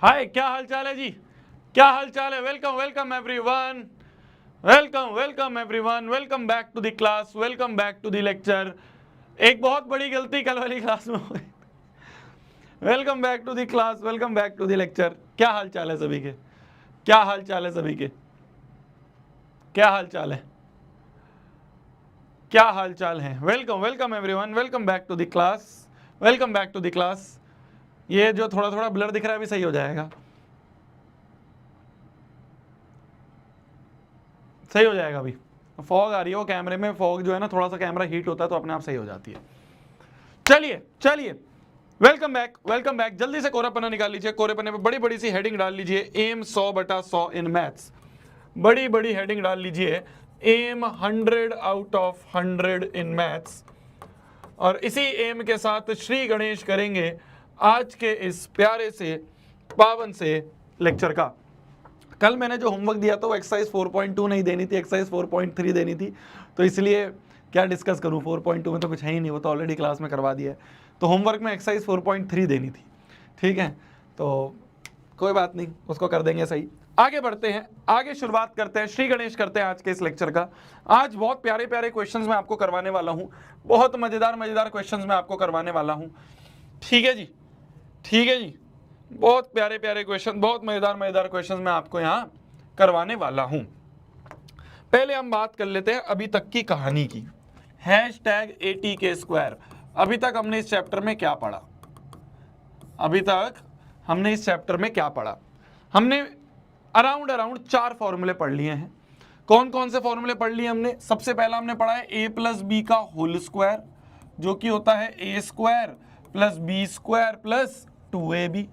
हाय, क्या हाल चाल है जी? क्या हाल चाल है? Welcome welcome everyone, welcome welcome everyone, welcome back to the class, welcome back to the lecture. एक बहुत बड़ी गलती कल वाली क्लास में हो गई। Welcome back to the class, welcome back to the lecture. क्या हाल चाल है सभी के? क्या हाल चाल है सभी के? क्या हाल चाल है? क्या हाल चाल है? Welcome welcome everyone, welcome back to the class, welcome back to the class. ये जो थोड़ा थोड़ा ब्लर दिख रहा है अभी सही हो जाएगा, सही हो जाएगा। अभी फॉग आ रही है वो कैमरे में, फॉग जो है ना, थोड़ा सा कैमरा हीट होता है तो अपने आप सही हो जाती है। चलिए चलिए, वेलकम बैक, वेलकम बैक। जल्दी से कोरा पन्ना निकाल लीजिए, कोरे पन्ने पे बड़ी बड़ी सी हेडिंग डाल लीजिए, एम 100/100 इन मैथ्स। बड़ी बड़ी हेडिंग डाल लीजिए, aim 100 out of 100 in maths. और इसी एम के साथ श्री गणेश करेंगे आज के इस प्यारे से पावन से लेक्चर का। कल मैंने जो होमवर्क दिया था वो एक्सरसाइज 4.2 नहीं देनी थी, एक्सरसाइज 4.3 देनी थी, तो इसलिए क्या डिस्कस करूं, 4.2 में तो कुछ है ही नहीं, वो तो ऑलरेडी क्लास में करवा दिया है। तो होमवर्क में एक्सरसाइज 4.3 देनी थी, ठीक है, तो कोई बात नहीं, उसको कर देंगे सही। आगे बढ़ते हैं, आगे शुरुआत करते हैं, श्री गणेश करते हैं आज के इस लेक्चर का। आज बहुत प्यारे प्यारे क्वेश्चंस मैं आपको करवाने वाला हूं, बहुत मजेदार मजेदार क्वेश्चंस मैं आपको करवाने वाला हूं। ठीक है जी, ठीक है जी, बहुत प्यारे प्यारे क्वेश्चन, बहुत मजेदार मजेदार क्वेश्चन मैं आपको यहाँ करवाने वाला हूं। पहले हम बात कर लेते हैं अभी तक की कहानी की। #ATK²। अभी तक हमने इस चैप्टर में क्या पढ़ा? अभी तक हमने इस चैप्टर में क्या पढ़ा? हमने अराउंड 4 फॉर्मूले पढ़ लिए हैं। कौन कौन से फॉर्मूले पढ़ लिए हमने? सबसे पहला हमने पढ़ा है a+b का होल स्क्वायर, जो कि होता है a² + b² + 2ab।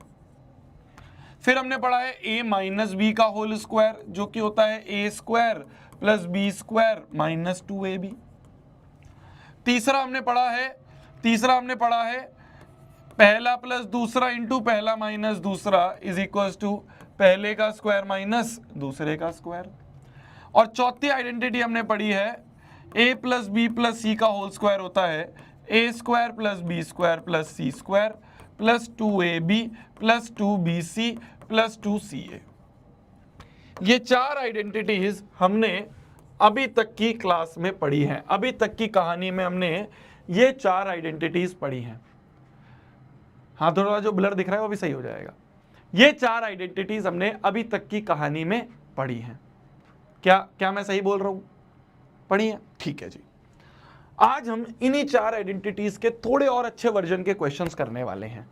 फिर हमने पढ़ा है a - b का होल स्क्वायर, जो कि होता है a² + b² - 2ab। तीसरा हमने पढ़ा है पहला प्लस दूसरा इंटू पहला माइनस दूसरा इज इक्वल टू पहले का स्क्वायर माइनस दूसरे का स्क्वायर। और चौथी आइडेंटिटी हमने पढ़ी है a + b + c का होल स्क्वायर होता है a² + b² + c² + 2ab + 2bc + 2ca। ये 4 आइडेंटिटीज हमने अभी तक की क्लास में पढ़ी हैं, अभी तक की कहानी में हमने ये 4 आइडेंटिटीज पढ़ी हैं। हाँ, थोड़ा जो ब्लर दिख रहा है वो भी सही हो जाएगा। ये 4 आइडेंटिटीज हमने अभी तक की कहानी में पढ़ी हैं। क्या मैं सही बोल रहा हूं? पढ़ी है? ठीक है जी। आज हम इन्हीं 4 आइडेंटिटीज के थोड़े और अच्छे वर्जन के क्वेश्चंस करने वाले हैं,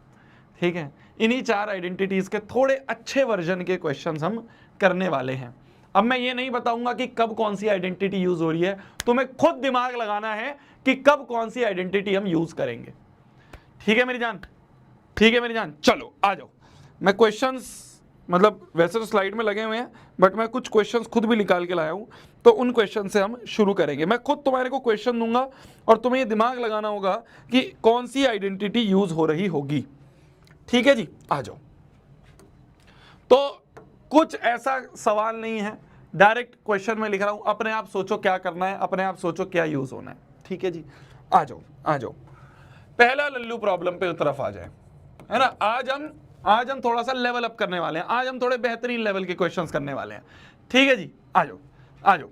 ठीक है। इन्हीं 4 आइडेंटिटीज के थोड़े अच्छे वर्जन के क्वेश्चंस हम करने वाले हैं। अब मैं ये नहीं बताऊंगा कि कब कौन सी आइडेंटिटी यूज हो रही है, तुम्हें खुद दिमाग लगाना है कि कब कौन सी आइडेंटिटी हम यूज करेंगे। ठीक है मेरी जान? ठीक है मेरी जान, चलो आ जाओ। मैं क्वेश्चंस, मतलब वैसे तो स्लाइड में लगे हुए हैं, बट मैं कुछ क्वेश्चंस खुद भी निकाल के लाया हूं, तो उन क्वेश्चन से हम शुरू करेंगे। मैं खुद तुम्हारे को क्वेश्चन दूंगा और तुम्हें ये दिमाग लगाना होगा कि कौन सी आइडेंटिटी यूज हो रही होगी। ठीक है जी, आ जाओ। तो कुछ ऐसा सवाल नहीं है, डायरेक्ट क्वेश्चन में लिख रहा हूं, अपने आप सोचो क्या करना है, अपने आप सोचो क्या यूज होना है। ठीक है जी, आ जाओ आ जाओ। पहला लल्लू प्रॉब्लम पे तरफ आ जाए, है ना। आज हम थोड़ा सा लेवल अप करने वाले हैं, आज हम थोड़े बेहतरीन लेवल के क्वेश्चंस करने वाले हैं। ठीक है जी, आ जाओ आ जाओ।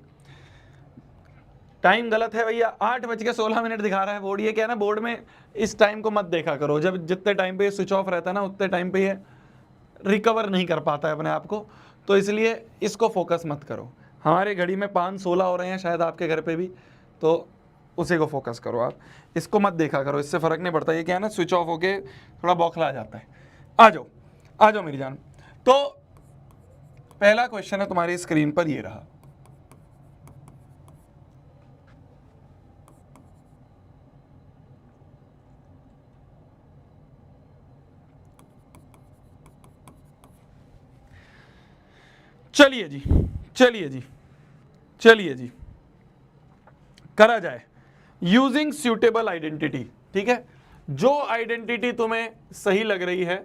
टाइम गलत है भैया, 8:16 दिखा रहा है बोर्ड। ये क्या है ना, बोर्ड में इस टाइम को मत देखा करो, जब जितने टाइम पे ये स्विच ऑफ रहता है ना, उतने टाइम पे ये रिकवर नहीं कर पाता है अपने आप को, तो इसलिए इसको फोकस मत करो। हमारे घड़ी में 5:16 हो रहे हैं, शायद आपके घर पे भी, तो उसी को फोकस करो आप, इसको मत देखा करो, इससे फर्क नहीं पड़ता। ये क्या है ना, स्विच ऑफ होके थोड़ा बौखला जाता है। आ जाओ मेरी जान। तो पहला क्वेश्चन है तुम्हारी स्क्रीन पर, ये रहा। चलिए जी चलिए जी चलिए जी, करा जाए यूजिंग सुटेबल आइडेंटिटी। ठीक है, जो आइडेंटिटी तुम्हें सही लग रही है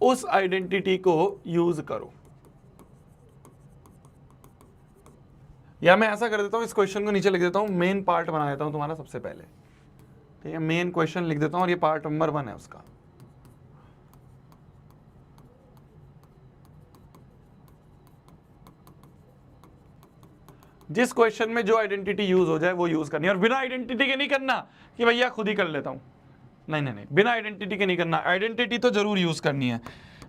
उस आइडेंटिटी को यूज करो। या मैं ऐसा कर देता हूं, इस क्वेश्चन को नीचे लिख देता हूं, मेन पार्ट बना देता हूं तुम्हारा सबसे पहले। ठीक है, मेन क्वेश्चन लिख देता हूं और ये पार्ट नंबर 1 है उसका। जिस क्वेश्चन में जो आइडेंटिटी यूज हो जाए वो यूज करनी है, और बिना आइडेंटिटी के नहीं करना कि भैया खुद ही कर लेता हूं, नहीं नहीं नहीं, बिना आइडेंटिटी के नहीं करना, आइडेंटिटी तो जरूर यूज करनी है।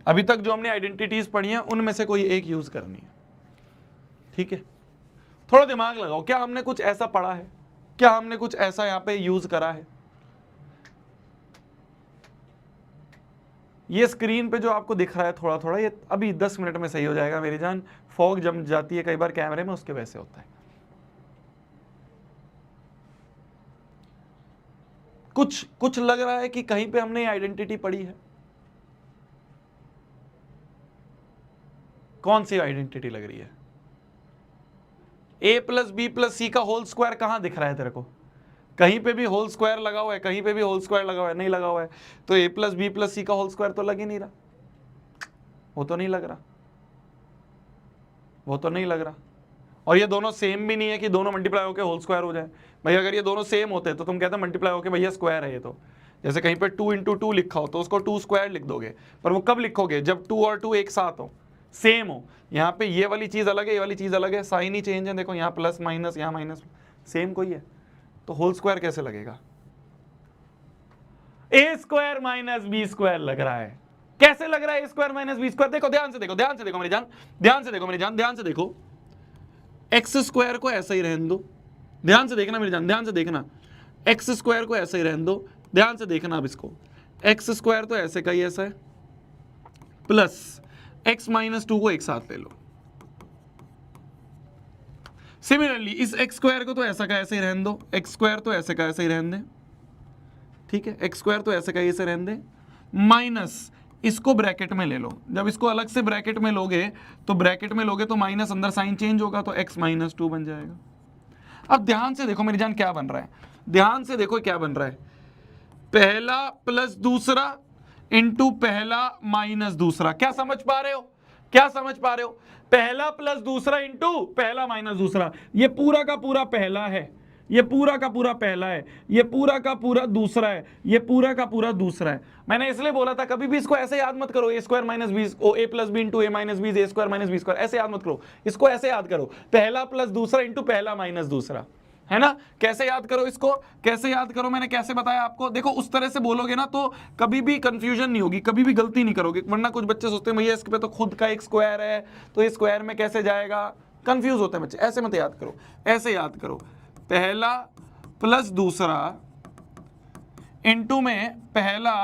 अभी तक जो हमने आइडेंटिटीज पढ़ी हैं उनमें से कोई एक यूज करनी है, ठीक है। थोड़ा दिमाग लगाओ, क्या हमने कुछ ऐसा पढ़ा है, क्या हमने कुछ ऐसा यहां पे यूज करा है? ये स्क्रीन पे जो आपको दिख रहा है थोड़ा थोड़ा, ये अभी 10 मिनट में सही हो जाएगा मेरी जान। फॉग जम जाती है कई बार कैमरे में, उसके वैसे होता है। कुछ लग रहा है कि कहीं पे हमने आइडेंटिटी पढ़ी है? कौन सी आइडेंटिटी लग रही है? a प्लस बी प्लस सी का होल स्क्वायर कहां दिख रहा है तेरे को? कहीं पे भी होल स्क्वायर लगा हुआ है? कहीं पे भी होल स्क्वायर लगा हुआ है? नहीं लगा हुआ है। तो a प्लस बी प्लस सी का होल स्क्वायर तो लग ही नहीं रहा, वो तो नहीं लग रहा, वो तो नहीं लग रहा। और ये दोनों सेम भी नहीं है कि दोनों मल्टीप्लाई होकर होल स्क्वायर हो जाए। भाई अगर ये दोनों सेम होते तो तुम कहते मल्टीप्लाई होकर भैया स्क्वायर है ये तो। जैसे कहीं पे 2 इंटू 2 लिखा हो तो उसको 2 स्क्वायर लिख दोगे, पर वो कब लिखोगे? जब 2 और 2 एक साथ हो, सेम हो। यहाँ पे ये वाली चीज अलग है, ये वाली चीज अलग है, साइन ही चेंज है। देखो यहाँ प्लस माइनस, यहाँ माइनस, सेम कोई है, तो होल स्क्वायर कैसे लगेगा? ए स्क्वायर माइनस बी स्क्वायर लग रहा है। कैसे लग रहा है ए स्क्वायर माइनस बी स्क्वायर? देखो ध्यान से देखो, ध्यान से देखो मेरी जान, ध्यान से देखो मेरी जान, ध्यान से देखो। एक्स स्क्वायर को ऐसा ही रहने दो, ध्यान से देखना मेरी जान, ध्यान से देखना। एक्स स्क्वायर को ऐसा ही रहने दो, ध्यान से देखना। अब इसको एक्स स्क्वायर तो ऐसे का ही ऐसा है, प्लस एक्स माइनस 2 को एक साथ ले लो। सिमिलरली इस एक्स स्क्वायर को तो ऐसा का ऐसे ही रहने दो, एक्स स्क्वायर तो ऐसे का ऐसे ही रहने दे, ठीक है। एक्स स्क्वायर तो ऐसे का ऐसे रहने दे, माइनस इसको ब्रैकेट में ले लो। जब इसको अलग से ब्रैकेट में लोगे तो ब्रैकेट में लोगे तो माइनस अंदर साइन चेंज होगा तो x माइनस 2 बन जाएगा। अब ध्यान से देखो मेरी जान क्या बन रहा है, ध्यान से देखो क्या बन रहा है। पहला प्लस दूसरा इंटू पहला माइनस दूसरा। क्या समझ पा रहे हो? क्या समझ पा रहे हो? पहला प्लस दूसरा इंटू पहला माइनस दूसरा। ये पूरा का पूरा पहला है, ये पूरा का पूरा पहला है, ये पूरा का पूरा दूसरा है, ये पूरा का पूरा दूसरा है। मैंने इसलिए बोला था कभी भी इसको ऐसे याद मत करो, ए स्क्वायर माइनस बी, ए प्लस बी इंटू ए माइनस बी, ए स्क्वायर माइनस बी स्क्वायर, ऐसे याद मत करो। इसको ऐसे याद करो, पहला प्लस दूसरा इंटू पहला माइनस दूसरा, है ना। कैसे याद करो इसको, कैसे याद करो? मैंने कैसे बताया आपको? देखो उस तरह से बोलोगे ना तो कभी भी कंफ्यूजन नहीं होगी, कभी भी गलती नहीं करोगे। वरना कुछ बच्चे सोचते हैं भैया इसके पे तो खुद का एक स्क्वायर है तो ये स्क्वायर में कैसे जाएगा, कंफ्यूज होते हैं बच्चे। ऐसे मत याद करो, ऐसे याद करो, पहला प्लस दूसरा इंटू में पहला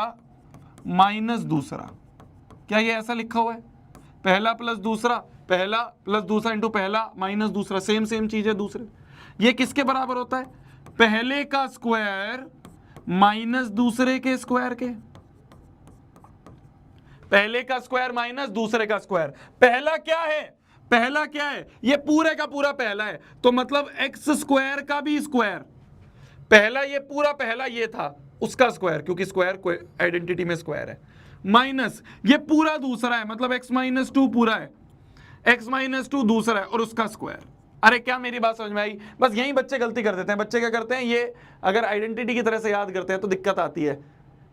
माइनस दूसरा। क्या ये ऐसा लिखा हुआ है? पहला प्लस दूसरा, पहला प्लस दूसरा इंटू पहला माइनस दूसरा, सेम सेम चीज है दूसरे। ये किसके बराबर होता है? पहले का स्क्वायर माइनस दूसरे के स्क्वायर के। पहले का स्क्वायर माइनस दूसरे का स्क्वायर। पहला क्या है? पहला क्या है? ये पूरे का पूरा पहला है, तो मतलब एक्स स्क्वायर का भी स्क्वायर। पहला ये पूरा पहला ये था उसका स्क्वायर, क्योंकि स्क्वायर आइडेंटिटी में स्क्वायर है, माइनस ये पूरा दूसरा है, मतलब x माइनस 2 पूरा है, x माइनस 2 दूसरा है और उसका स्क्वायर। अरे क्या मेरी बात समझ में आई? बस यही बच्चे गलती कर देते हैं। बच्चे क्या करते हैं, ये अगर आइडेंटिटी की तरह से याद करते हैं तो दिक्कत आती है,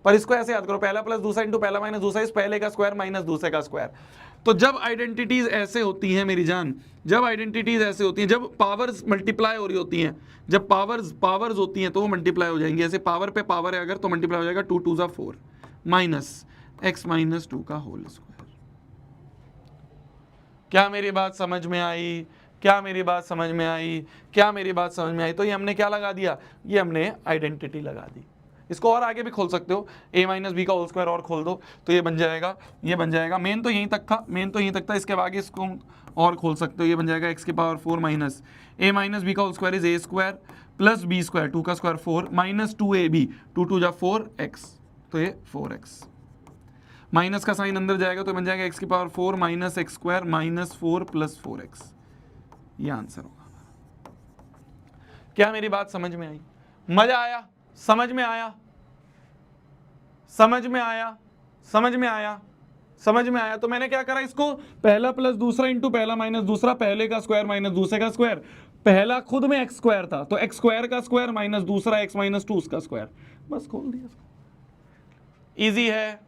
पर इसको ऐसे याद करो, पहला प्लस दूसरा इंटू पहला माइनस दूसरा, इस पहले का स्क्वायर माइनस दूसरे का स्क्वायर। तो जब आइडेंटिटीज ऐसे होती हैं मेरी जान, जब आइडेंटिटीज ऐसे होती हैं, जब पावर्स मल्टीप्लाई हो रही होती हैं, जब पावर्स होती हैं तो वो मल्टीप्लाई हो जाएंगी। ऐसे पावर पे पावर है अगर तो मल्टीप्लाई हो जाएगा, 2 2 जा 4 माइनस एक्स माइनस 2 का होल स्क्वायर। क्या मेरी बात समझ में आई? क्या मेरी बात समझ में आई? क्या मेरी बात समझ में आई? तो ये हमने क्या लगा दिया? ये हमने आइडेंटिटी लगा दी। इसको और आगे भी खोल सकते हो, a माइनस बी का होल स्क्वायर और खोल दो तो ये बन जाएगा, ये बन जाएगा। मेन तो यहीं तक था, मेन तो यहीं तक था, इसके आगे इसको और खोल सकते हो। ये बन जाएगा x की power 4 minus a minus B का whole square is a square plus b square, 2 का स्क्वायर 4 माइनस 2ab, 2 2 जा 4x, तो ये 4x। माइनस का साइन अंदर जाएगा तो बन जाएगा x की power 4 minus x square minus 4 plus 4x। ये आंसर होगा। क्या मेरी बात समझ में आई? मजा आया? समझ में आया? समझ में आया? समझ में आया? समझ में आया? तो मैंने क्या करा, इसको पहला प्लस दूसरा इंटू पहला माइनस दूसरा, पहले का स्क्वायर माइनस दूसरे का स्क्वायर। पहला खुद में एक्स स्क्वायर था तो एक्स स्क्वायर का स्क्वायर माइनस दूसरा एक्स माइनस 2 उसका स्क्वायर, बस खोल दिया। इजी है,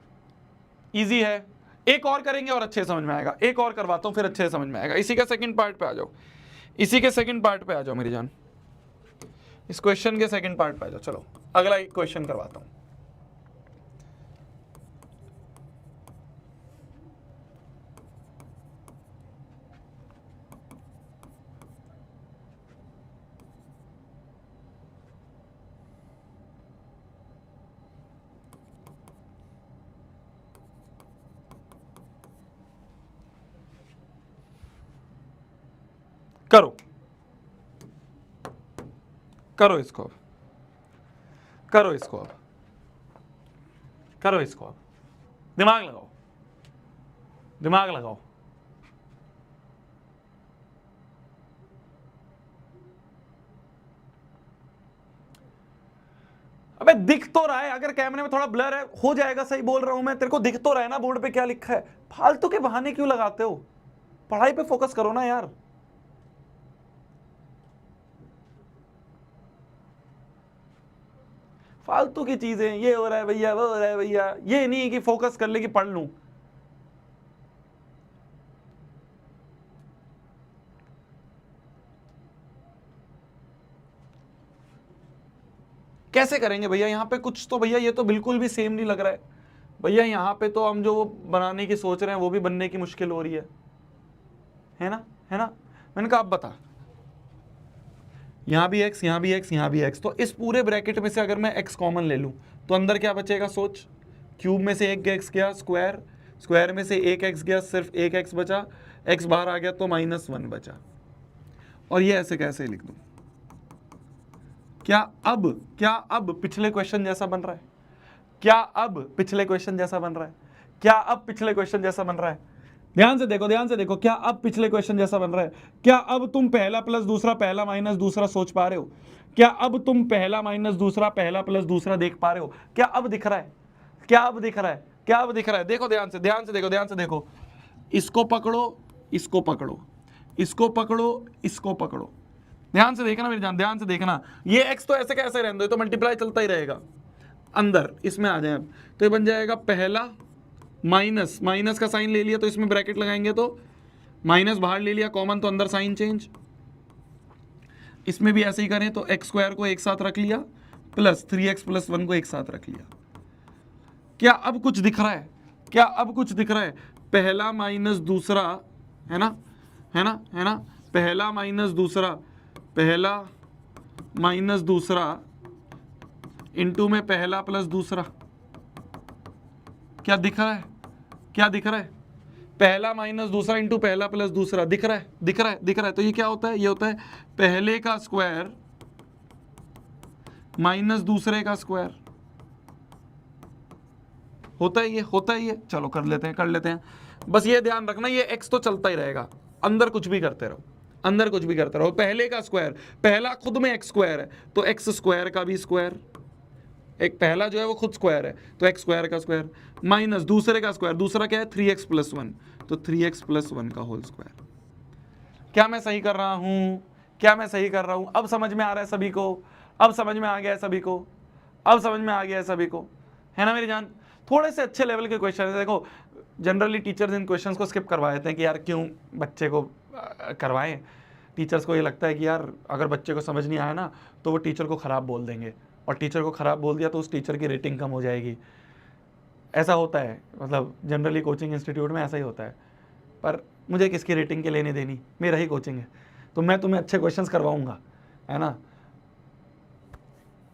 इजी है। एक और करेंगे और अच्छे समझ में आएगा, एक और करवाता हूं फिर अच्छे समझ में आएगा। इसी का सेकंड पार्ट पे आ जाओ। इसी के सेकंड पार्ट पे आ जाओ मेरी जान, इस क्वेश्चन के सेकंड पार्ट पे आ जाओ। चलो अगला एक क्वेश्चन करवाता हूं। करो करो इसको अब, करो इसको अब, करो इसको अब, दिमाग लगाओ, दिमाग लगाओ। अबे दिख तो रहा है, अगर कैमरे में थोड़ा ब्लर है हो जाएगा, सही बोल रहा हूं मैं, तेरे को दिख तो रहा है ना बोर्ड पे क्या लिखा है, फालतू के बहाने क्यों लगाते हो, पढ़ाई पे फोकस करो ना यार। फालतू की चीजें, ये हो रहा है भैया, वो हो रहा है भैया, ये नहीं है कि फोकस कर ले कि पढ़ लूं। कैसे करेंगे भैया यहाँ पे कुछ तो, भैया ये तो बिल्कुल भी सेम नहीं लग रहा है भैया, यहाँ पे तो हम जो बनाने की सोच रहे हैं वो भी बनने की मुश्किल हो रही है ना, है ना। मैंने कहा आप बता, यहाँ भी x, यहाँ भी x, यहाँ भी x, तो इस पूरे ब्रैकेट में से अगर मैं x कॉमन ले लूँ तो अंदर क्या बचेगा, सोच। क्यूब में से एक x गया, स्क्वायर, स्क्वायर में से एक x गया, सिर्फ एक x बचा, x बाहर आ गया तो -1 बचा। और ये ऐसे कैसे लिख दूँ, क्या अब पिछले क्वेश्चन जैसा बन रहा है, क्या अब पिछले क्वेश्चन जैसा बन रहा है, क्या अब पिछले क्वेश्चन जैसा बन रहा है, ध्यान से देखो, ध्यान से देखो, क्या अब पिछले क्वेश्चन जैसा बन रहा है, क्या अब तुम पहला प्लस दूसरा, पहला माइनस दूसरा सोच पा रहे हो, क्या अब तुम पहला माइनस दूसरा, पहला प्लस दूसरा देख पा रहे हो, क्या अब दिख रहा है, क्या अब दिख रहा है, क्या अब दिख रहा है, देखो ध्यान से, ध्यान से देखो, ध्यान से देखो, इसको पकड़ो, इसको पकड़ो, इसको पकड़ो, इसको पकड़ो, ध्यान से देखना मेरी जान, ध्यान से देखना, ये x तो ऐसे कैसे रहने दो, तो मल्टीप्लाई चलता ही रहेगा, अंदर इसमें आ जाए अब, तो ये बन जाएगा पहला माइनस, माइनस का साइन ले लिया तो इसमें ब्रैकेट लगाएंगे तो माइनस बाहर ले लिया कॉमन, तो अंदर साइन चेंज, इसमें भी ऐसे ही करें तो x स्क्वायर को एक साथ रख लिया प्लस 3x + 1 को एक साथ रख लिया। क्या अब कुछ दिख रहा है, क्या अब कुछ दिख रहा है, पहला माइनस दूसरा, है ना, है ना, है ना, पहला माइनस दूसरा, पहला माइनस दूसरा इनटू में पहला प्लस दूसरा, क्या दिख रहा है, क्या दिख रहा है, पहला माइनस दूसरा इंटू पहला प्लस दूसरा, दिख रहा है, दिख रहा है, दिख रहा है, तो ये क्या होता है, ये होता है पहले का स्क्वायर माइनस दूसरे का स्क्वायर, होता है ये, होता है ये, चलो कर लेते हैं, कर लेते हैं, बस ये ध्यान रखना ये x तो चलता ही रहेगा, अंदर कुछ भी करते रहो, अंदर कुछ भी करते रहो, पहले का स्क्वायर, पहला खुद में x स्क्वायर है तो x स्क्वायर का भी स्क्वायर, एक पहला जो है वो खुद स्क्वायर है तो x स्क्वायर का स्क्वायर माइनस दूसरे का स्क्वायर, दूसरा क्या है 3x + 1 तो 3x + 1 का होल स्क्वायर। क्या मैं सही कर रहा हूं, क्या मैं सही कर रहा हूं, अब समझ में आ रहा है सभी को, अब समझ में आ गया है सभी को, अब समझ में आ गया है सभी को, है ना मेरी जान। थोड़े से अच्छे लेवल के क्वेश्चन है, देखो जनरली टीचर्स इन क्वेश्चंस को स्किप करवा देते हैं कि यार क्यों बच्चे को करवाएं, टीचर्स को ये लगता है कि यार अगर बच्चे को समझ नहीं आया ना तो वो टीचर को ख़राब बोल देंगे, और टीचर को ख़राब बोल दिया तो उस टीचर की रेटिंग कम हो जाएगी, ऐसा होता है, मतलब जनरली कोचिंग इंस्टीट्यूट में ऐसा ही होता है। पर मुझे किसकी रेटिंग के लेने देनी, मेरा ही कोचिंग है तो मैं तुम्हें अच्छे क्वेश्चंस करवाऊंगा, है ना।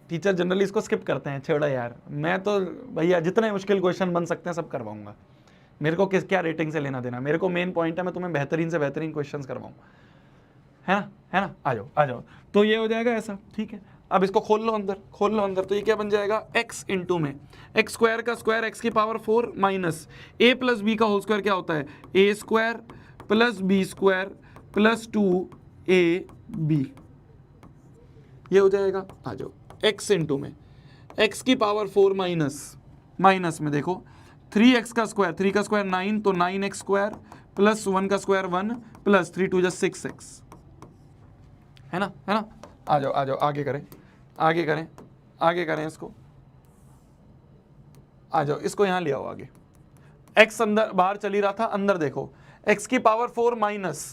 टीचर जनरली इसको स्किप करते हैं, छोड़ा यार, मैं तो भैया जितने मुश्किल क्वेश्चन बन सकते हैं सब करवाऊंगा, मेरे को किस क्या रेटिंग से लेना देना, मेरे को मेन पॉइंट है मैं तुम्हें बेहतरीन से बेहतरीन क्वेश्चंस करवाऊँ, है ना, है ना, आ जाओ आ जाओ। तो ये हो जाएगा ऐसा, ठीक है। अब इसको खोल लो अंदर, खोल लो अंदर, तो ये क्या बन जाएगा x इंटू में x स्क्वायर का स्क्वायर x की पावर 4 माइनस a + b का होल स्क्वायर क्या होता है a square + b square + 2ab, ये हो जाएगा, आ जाओ x इंटू में x की पावर 4 माइनस, माइनस में देखो 3x का स्क्वायर, 3 का स्क्वायर 9 तो 9x स्क्वायर + 1 का स्क्वायर 1 + 3 2 6x, है ना, है ना। आ जाओ आ जाओ, आगे करें, आगे करें, आगे करें इसको, आ जाओ इसको यहाँ ले आओ आगे, x अंदर बाहर चली रहा था, अंदर देखो x की पावर 4 माइनस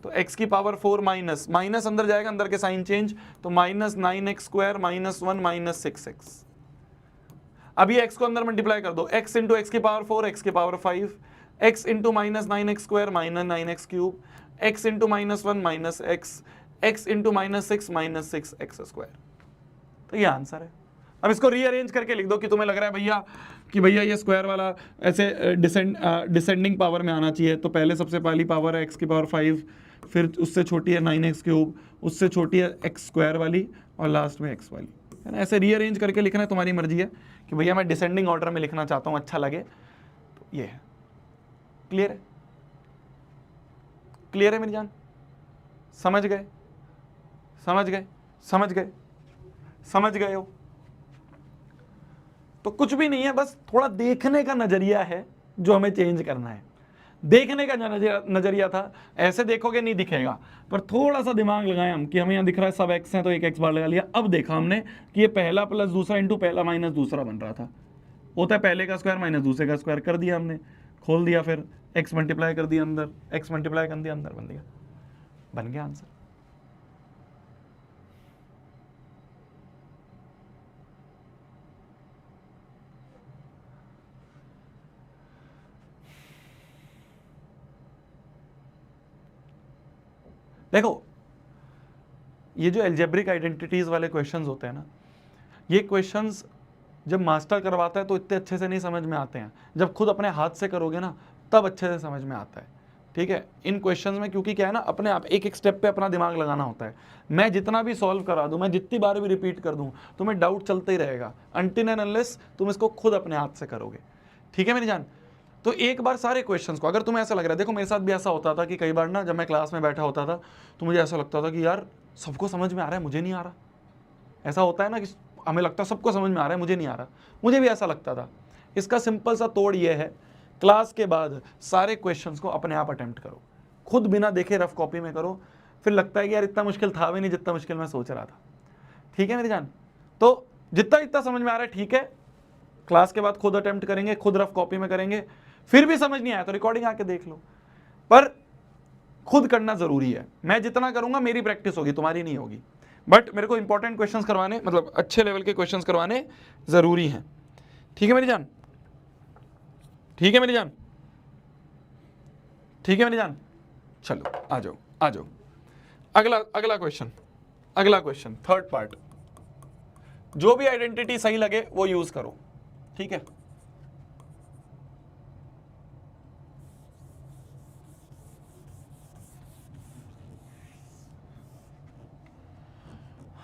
तो x की पावर 4 माइनस माइनस अंदर जाएगा, अंदर के साइन चेंज, तो minus 9x square minus 1 minus 6x। अब ये x को अंदर मल्टीप्लाई कर दो, x इंटू एक्स की पावर 4 x की power 5, x into minus 9x square minus 9x cube, x into minus 1 minus x, x into minus 6 minus 6x square. तो ये आंसर है। अब इसको रीअरेंज करके लिख दो कि तुम्हें लग रहा है भैया ये स्क्वायर वाला ऐसे डिसेंडिंग पावर में आना चाहिए, तो पहले सबसे पहली पावर है x की पावर 5, फिर उससे छोटी है 9x क्यूब, उससे छोटी है x स्क्वायर वाली, और लास्ट में x वाली, है ना। ऐसे रीअरेंज करके लिखना है, तुम्हारी मर्जी है कि भैया मैं डिसेंडिंग ऑर्डर में लिखना चाहता हूँ, अच्छा लगे तो ये है। क्लियर है? क्लियर है मेरी जान? समझ गए? समझ गए? समझ गए? समझ गए हो? तो कुछ भी नहीं है, बस थोड़ा देखने का नजरिया है जो हमें चेंज करना है। देखने का नजरिया था, ऐसे देखोगे नहीं दिखेगा, पर थोड़ा सा दिमाग लगाएं हम कि हमें यहाँ दिख रहा है सब x है तो एक x बार लगा लिया। अब देखा हमने कि ये पहला प्लस दूसरा इंटू पहला माइनस दूसरा बन रहा था, होता है पहले का स्क्वायर माइनस दूसरे का स्क्वायर, कर दिया हमने, खोल दिया, फिर x मल्टीप्लाई कर दिया अंदर, x मल्टीप्लाई कर दिया अंदर, बन गया आंसर। देखो ये जो एल्जेब्रिक आइडेंटिटीज वाले क्वेश्चंस होते हैं ना, ये क्वेश्चंस जब मास्टर करवाता है तो इतने अच्छे से नहीं समझ में आते हैं, जब खुद अपने हाथ से करोगे ना तब अच्छे से समझ में आता है। ठीक है, इन क्वेश्चंस में क्योंकि क्या है ना, अपने आप एक एक स्टेप पे अपना दिमाग लगाना होता है। मैं जितना भी सॉल्व करा दूं, मैं जितनी बार भी रिपीट कर दूं, तुम्हें डाउट चलता ही रहेगा अनटिल एंड अनलेस तुम इसको खुद अपने हाथ से करोगे। ठीक है मेरी जान? तो एक बार सारे क्वेश्चंस को, अगर तुम्हें ऐसा लग रहा है, देखो मेरे साथ भी ऐसा होता था कि कई बार ना जब मैं क्लास में बैठा होता था तो मुझे ऐसा लगता था कि यार सबको समझ में आ रहा है, मुझे नहीं आ रहा। ऐसा होता है ना कि हमें लगता है सबको समझ में आ रहा है, मुझे नहीं आ रहा। मुझे भी ऐसा लगता था। इसका सिंपल सा तोड़ ये है, क्लास के बाद सारे क्वेश्चंस को अपने आप अटेम्प्ट करो, खुद बिना देखे रफ कॉपी में करो, फिर लगता है कि यार इतना मुश्किल था भी नहीं जितना मुश्किल मैं सोच रहा था। ठीक है मेरी जान? तो जितना जितना समझ में आ रहा है ठीक है, क्लास के बाद खुद अटेम्प्ट करेंगे, खुद रफ कॉपी में करेंगे, फिर भी समझ नहीं आया तो रिकॉर्डिंग आके देख लो, पर खुद करना जरूरी है। मैं जितना करूंगा मेरी प्रैक्टिस होगी, तुम्हारी नहीं होगी, बट मेरे को इंपॉर्टेंट क्वेश्चंस करवाने, मतलब अच्छे लेवल के क्वेश्चंस करवाने जरूरी हैं। ठीक है मेरी जान? ठीक है मेरी जान? ठीक है मेरी जान? चलो आ जाओ आ जाओ, अगला क्वेश्चन थर्ड पार्ट। जो भी आइडेंटिटी सही लगे वो यूज करो। ठीक है,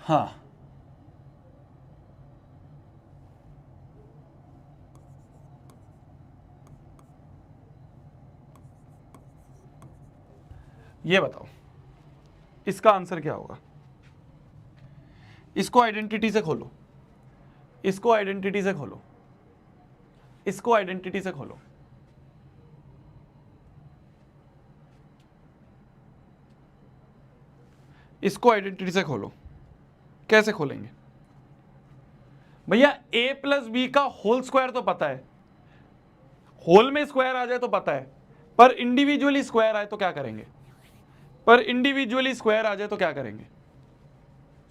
हाँ ये बताओ इसका आंसर क्या होगा? इसको आइडेंटिटी से खोलो, इसको आइडेंटिटी से खोलो, इसको आइडेंटिटी से खोलो। इसको आइडेंटिटी से खोलो। कैसे खोलेंगे भैया? a प्लस बी का होल स्क्वायर तो पता है, होल में स्क्वायर आ जाए तो पता है, पर इंडिविजुअली स्क्वायर आए तो क्या करेंगे? पर इंडिविजुअली स्क्वायर आ जाए तो क्या करेंगे?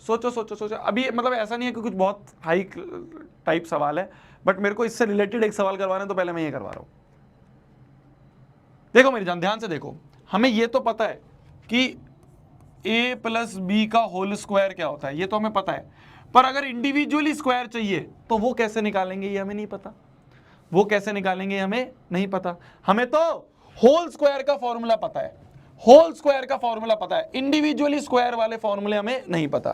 सोचो सोचो सोचो। अभी मतलब ऐसा नहीं है कि कुछ बहुत हाई टाइप सवाल है, बट मेरे को इससे रिलेटेड एक सवाल करवाना है तो पहले मैं ये करवा रहा हूं। देखो मेरी जान, ध्यान से देखो, हमें ये तो पता है कि a प्लस बी का होल स्क्वायर क्या होता है, ये तो हमें पता है, पर अगर इंडिविजुअली स्क्वायर चाहिए तो वो कैसे निकालेंगे ये हमें नहीं पता। वो कैसे निकालेंगे हमें नहीं पता। हमें तो होल स्क्वायर का फॉर्मूला पता है, होल स्क्वायर का फॉर्मूला पता है, इंडिविजुअली स्क्वायर वाले फॉर्मूले हमें नहीं पता।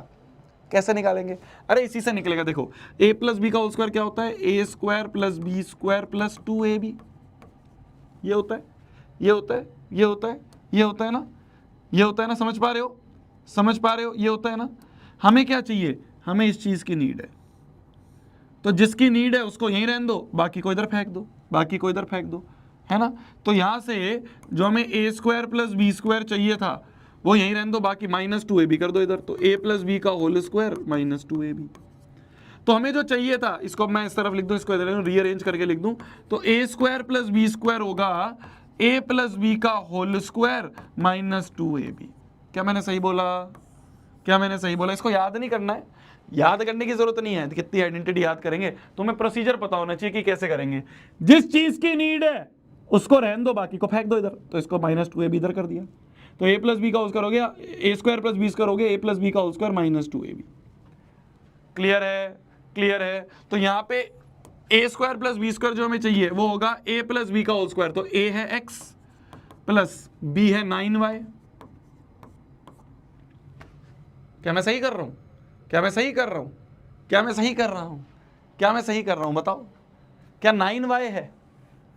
कैसे निकालेंगे? अरे इसी से निकलेगा। देखो a प्लस बी का होल स्क्वायर क्या होता है? a square plus B square plus 2ab। ये होता है, ये होता है, ये होता है, ये होता है ना, ये होता है ना। समझ पा रहे हो? समझ पा रहे हो? ये होता है ना। हमें क्या चाहिए? हमें इस चीज की नीड है, तो जिसकी नीड है उसको यहीं रहने दो, बाकी को इधर फेंक दो, बाकी को इधर फेंक दो, है ना। तो यहां से जो हमें a square plus B square चाहिए था वो यहीं रहने दो, बाकी माइनस 2ab कर दो इधर। तो a प्लस बी का होल स्क्वायर माइनस 2ab। तो हमें जो चाहिए था, इसको मैं इस तरफ लिख दूं, इसको इधर रीअरेंज करके लिख दूं, तो a square plus B square होगा ए प्लस बी का होल स्क्वायर माइनस 2ab। क्या मैंने सही बोला? क्या मैंने सही बोला? इसको याद नहीं करना है, याद करने की जरूरत नहीं है, कितनी आइडेंटिटी याद करेंगे, तुम्हें प्रोसीजर पता होना चाहिए कि कैसे करेंगे। जिस चीज की नीड है उसको रहने दो, बाकी को फेंक दो इधर। तो इसको -2ab इधर कर दिया, तो a प्लस बी का होल स्क्वायर हो गया, ए स्क्वायर प्लस बी स्क्वायर हो गया, a प्लस बी का होल स्क्वायर -2ab। क्लियर है? क्लियर है? तो यहां पे ए स्क्वायर प्लस बी स्क्वायर जो हमें चाहिए वो होगा a प्लस बी का होल स्क्वायर। तो a है x प्लस b है 9y। क्या मैं सही कर रहा हूं? क्या मैं सही कर रहा हूं? क्या मैं सही कर रहा हूं? क्या मैं सही कर रहा हूं? बताओ, क्या 9y है?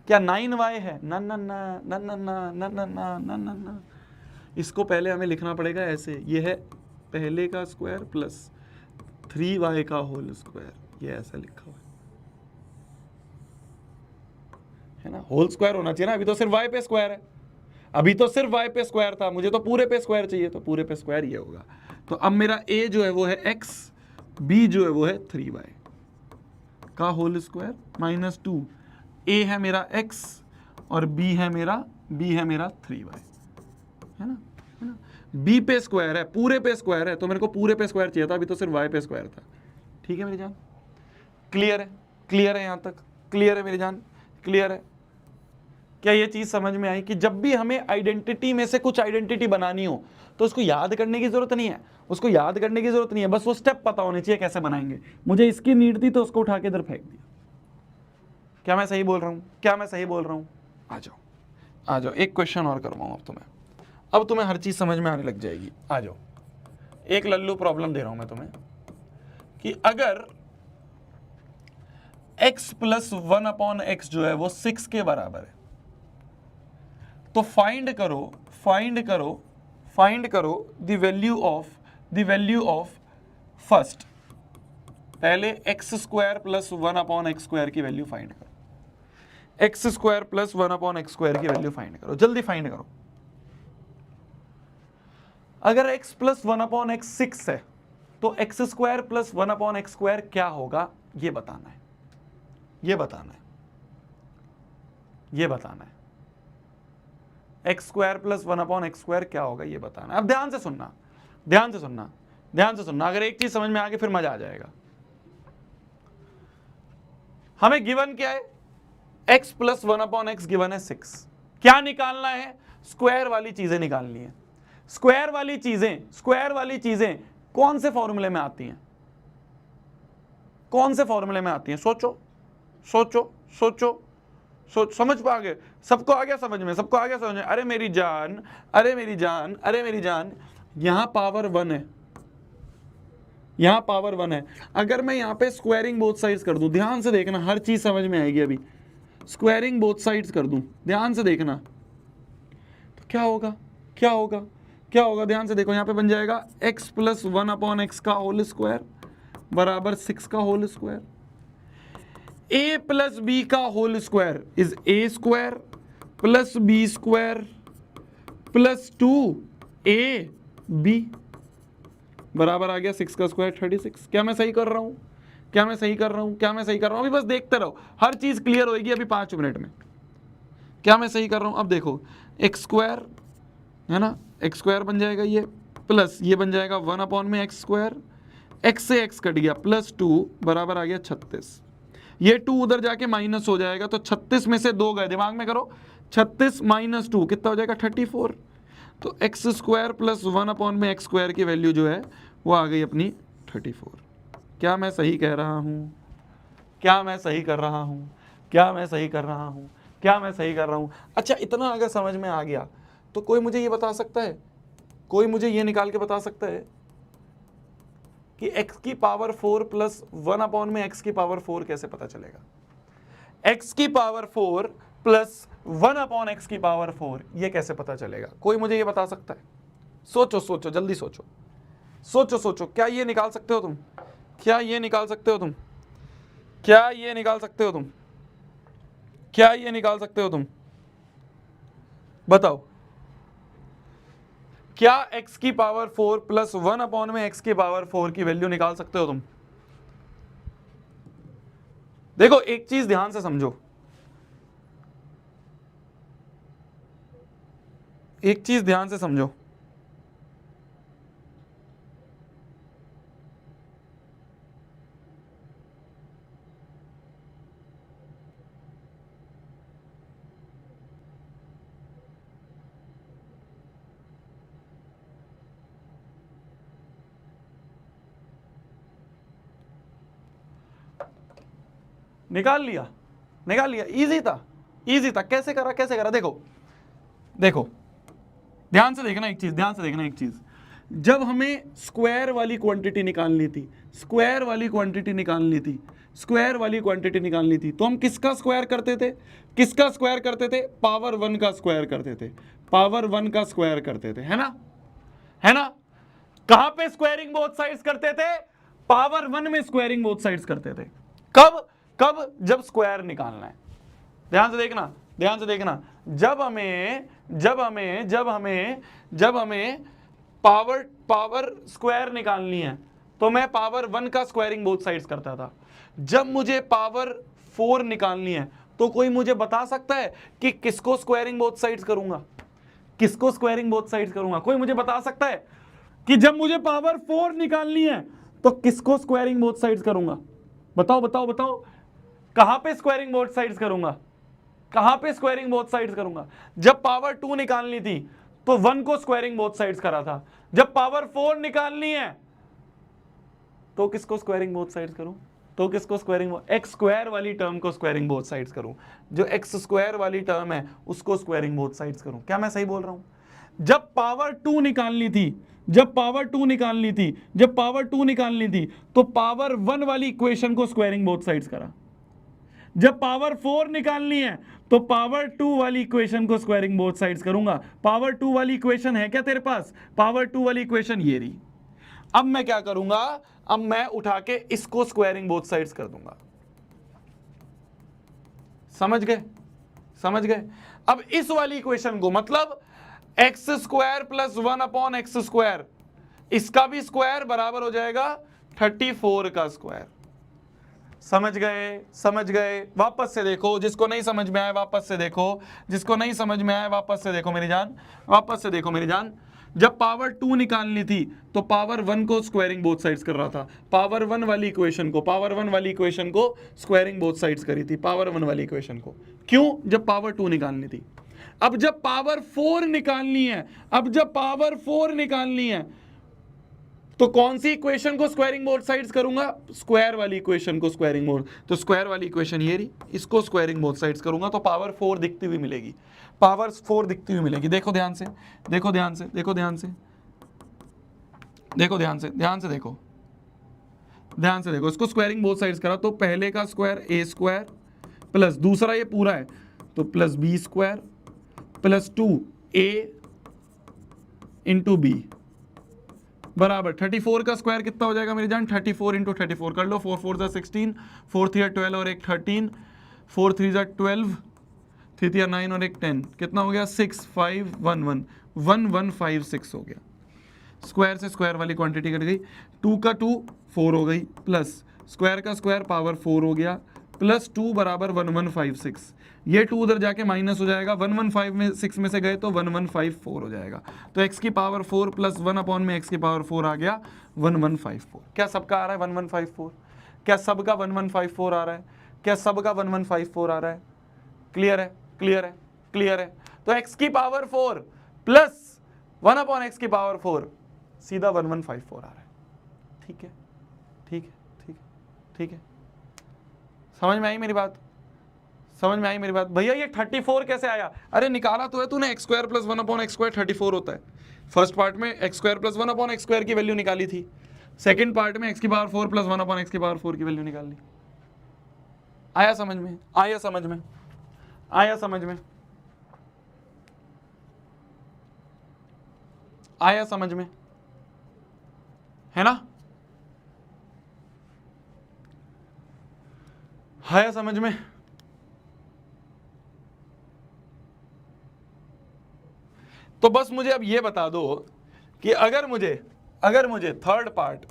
क्या 9y है? ना ना ना ना ना ना ना ना ना ना ना ना। इसको पहले हमें लिखना पड़ेगा ऐसे, ये है पहले का स्क्वायर प्लस 3y का होल स्क्वायर, ये ऐसा लिखा हुआ है ना। होल स्क्वायर होना चाहिए ना, अभी तो सिर्फ y पे स्क्वायर है, अभी तो सिर्फ y पे स्क्वायर था, मुझे तो पूरे पे स्क्वायर चाहिए, तो पूरे पे स्क्वायर ये होगा। तो अब मेरा a जो है वो है x, b जो है वो है 3y का होल स्क्वायर -2, a है मेरा x और b है मेरा 3y, है ना, है ना। b पे स्क्वायर है, पूरे पे स्क्वायर है, तो मेरे को पूरे पे स्क्वायर चाहिए था, अभी तो सिर्फ y पे स्क्वायर था। ठीक है मेरी जान? क्लियर है? क्लियर है? यहाँ तक क्लियर है मेरी जान? क्लियर है? क्या ये चीज समझ में आई कि जब भी हमें आइडेंटिटी में से कुछ आइडेंटिटी बनानी हो तो उसको याद करने की जरूरत नहीं है, उसको याद करने की जरूरत नहीं है, बस वो स्टेप पता होने चाहिए कैसे बनाएंगे। मुझे इसकी नीड थी तो उसको उठा के इधर फेंक दिया। क्या मैं सही बोल रहा हूं? क्या मैं सही बोल रहा हूं? आ जाओ, आ जाओ, एक क्वेश्चन और करवाऊं अब तुम्हें हर चीज समझ में आने लग जाएगी। आ जाओ, एक लल्लू प्रॉब्लम दे रहा हूं मैं तुम्हें कि अगर x प्लस 1/x जो है वो 6 के बराबर है, तो फाइंड करो द वैल्यू ऑफ फर्स्ट। पहले एक्स स्क्वायर प्लस 1/x² की वैल्यू फाइंड करो, एक्स स्क्वायर प्लस 1/x² की वैल्यू फाइंड करो, जल्दी फाइंड करो। अगर x प्लस 1/x 6 है तो एक्स स्क्वायर प्लस 1/x² क्या होगा, ये बताना है, ये बताना है, ये बताना है। एक्स स्क्वायर प्लस 1/x² क्या होगा ये बताना है। अब ध्यान से सुनना, ध्यान से सुनना, ध्यान से सुनना। अगर एक चीज समझ में आ गई फिर मजा आ जाएगा। हमें गिवन क्या है? x प्लस 1/x गिवन है 6। क्या निकालना है? स्क्वायर वाली चीजें निकालनी है। स्क्वायर वाली चीजें कौन से फॉर्मूले में आती हैं? कौन से फॉर्मूले में आती हैं? सोचो सोचो सोचो सोच, समझ पा गए? सबको आ गया समझ में? सबको आ गया समझ में? अरे मेरी जान, अरे मेरी जान, अरे मेरी जान, यहां पावर 1 है, यहां पावर 1 है। अगर मैं यहां पे स्क्वायरिंग बोथ साइड्स कर दूं, ध्यान से देखना, हर चीज समझ में आएगी अभी। स्क्वायरिंग बोथ साइड्स कर दूं, ध्यान से देखना, तो क्या होगा? क्या होगा? क्या होगा? ध्यान से देखो, यहां पे बन जाएगा x प्लस 1/x का होल स्क्वायर बराबर 6 का whole square. a plus B का whole square is a square plus B square plus 2ab बराबर आ गया 6 का स्क्वायर 36। क्या मैं सही कर रहा हूं? क्या मैं सही कर रहा हूं? क्या मैं सही कर रहा हूं? अभी बस देखते रहो, हर चीज क्लियर होगी अभी 5 मिनट में। क्या मैं सही कर रहा हूं? अब देखो, एक्स स्क्वायर है ना, एक्स स्क्वायर बन जाएगा ये, प्लस ये बन जाएगा 1/x², x से x कट गया, प्लस 2 बराबर आ गया 36। ये 2 उधर जाके माइनस हो जाएगा, तो 36 में से 2 गए, दिमाग में करो, 36 माइनस 2 कितना हो जाएगा? 34। तो एक्स स्क्वायर प्लस 1/x² की वैल्यू जो है वो आ गई अपनी 34। क्या मैं सही कह रहा हूँ? क्या मैं सही कर रहा हूँ? क्या मैं सही कर रहा हूँ? क्या मैं सही कर रहा हूँ? अच्छा, इतना अगर समझ में आ गया तो कोई मुझे ये बता सकता है, कोई मुझे ये निकाल के बता सकता है कि x की पावर 4 प्लस 1/x की पावर 4 कैसे पता चलेगा? x की पावर 4 प्लस 1/x की पावर 4 ये कैसे पता चलेगा? कोई मुझे ये बता सकता है? सोचो सोचो, जल्दी सोचो, सोचो सोचो। क्या ये निकाल सकते हो तुम? क्या ये निकाल सकते हो तुम? क्या ये निकाल सकते हो तुम? क्या ये निकाल सकते हो तुम? बताओ, क्या x की पावर 4 प्लस 1/x की पावर 4 की वैल्यू निकाल सकते हो तुम? देखो, एक चीज ध्यान से समझो, एक चीज ध्यान से समझो, निकाल लिया, इजी था, कैसे करा, देखो ध्यान से देखना एक चीज, जब हमें स्क्वायर वाली क्वांटिटी निकालनी थी, तो हम किसका स्क्वायर करते थे, पावर 1 का स्क्वायर करते थे, है ना, कहां पे स्क्वायरिंग बोथ साइड्स करते थे, पावर 1 में स्क्वायरिंग बोथ साइड्स करते थे। कब, जब स्क्वायर निकालना है। ध्यान से देखना, जब हमें पावर स्क्वायर निकालनी है तो मैं पावर 1 का स्क्वायरिंग बोथ साइड्स करता था। जब मुझे पावर 4 निकालनी है तो कोई मुझे बता सकता है कि किसको स्क्वायरिंग बोथ साइड्स करूंगा, कोई मुझे बता सकता है कि जब मुझे पावर 4 निकालनी है तो किसको स्क्वायरिंग बोथ साइड्स करूंगा? बताओ, कहां पे स्क्वायरिंग बोथ साइड्स करूंगा? जब पावर 2 निकालनी थी तो 1 को स्क्वायरिंग बोथ साइड्स करा था। जब पावर 4 निकालनी है तो किसको स्क्वायरिंग बोथ साइड्स करूं? एक्स स्क्वायर वाली टर्म को स्क्वायरिंग बोथ साइड्स करूं, जो एक्स स्क्वायर वाली टर्म है उसको स्क्वायरिंग बोथ साइड्स करूं। क्या मैं सही बोल रहा हूं? जब पावर 2 निकालनी थी तो पावर 1 वाली इक्वेशन को स्क्वायरिंग बोथ साइड्स करा। जब पावर 4 निकालनी है तो पावर 2 वाली इक्वेशन को स्क्वायरिंग बोथ साइड्स करूंगा। पावर 2 वाली इक्वेशन है क्या तेरे पास? पावर 2 वाली इक्वेशन ये रही। अब मैं क्या करूंगा? अब मैं उठा के इसको स्क्वायरिंग बोथ साइड्स कर दूंगा। समझ गए? अब इस वाली इक्वेशन को, मतलब x square plus 1 upon x square, इसका भी स्क्वायर बराबर हो जाएगा 34 का स्क्वायर। समझ गए? वापस से देखो, जिसको नहीं समझ में आया वापस से देखो मेरी जान। जब पावर 2 निकालनी थी तो पावर 1 को स्क्वायरिंग बोथ साइड्स कर रहा था। पावर 1 वाली इक्वेशन को स्क्वायरिंग बोथ साइड्स करी थी, पावर 1 वाली इक्वेशन को। क्यों? जब पावर 2 निकालनी थी। अब जब पावर 4 निकालनी है, तो कौन सी इक्वेशन को स्क्वायरिंग बोथ साइड्स करूंगा? स्क्वायर वाली इक्वेशन को स्क्वायरिंग बोथ। तो स्क्वायर वाली इक्वेशन ये रही, इसको स्क्वायरिंग बोथ साइड्स करूंगा तो पावर 4 दिखती हुई मिलेगी। देखो ध्यान से, इसको स्क्वायरिंग बोथ साइड्स करा तो पहले का स्क्वायर ए स्क्वायर प्लस दूसरा ये पूरा है तो plus B square plus 2a into b बराबर 34 का स्क्वायर कितना हो जाएगा मेरी जान? 34 इंटू 34 कर लो। 4 4 16, 4 3 12 और एक 13, 4 3 12, 3 3 9 और एक 10, कितना हो गया? 6 5 1 1 1 1 5 6 हो गया। स्क्वायर से स्क्वायर वाली क्वांटिटी कट गई, 2 का 2 4 हो गई, प्लस स्क्वायर का स्क्वायर पावर 4 हो गया, प्लस 2 बराबर 1156। ये 2 उधर जाके माइनस हो जाएगा, 115 में 6 में से गए तो 1154 हो जाएगा। तो x की पावर 4 प्लस 1 अपॉन में x की पावर 4 आ गया 1154। क्या सबका आ रहा है 1154? क्या सबका 1154 आ रहा है? क्लियर है? तो x की पावर 4 प्लस 1 अपॉन x की पावर 4 सीधा 1154 आ रहा है। ठीक है? समझ में आई मेरी बात? भैया ये 34 कैसे आया? अरे निकाला तो है तूने, x square plus 1 upon x square 34 होता है। फर्स्ट पार्ट में x square plus 1 upon x square की वैल्यू निकाली थी, सेकंड पार्ट में एक्स की पावर 4 प्लस 1 अपॉन एक्स की पावर 4 की वैल्यू निकाल ली। आया समझ में? है ना? आया समझ में? तो बस मुझे अब ये बता दो कि अगर मुझे थर्ड पार्ट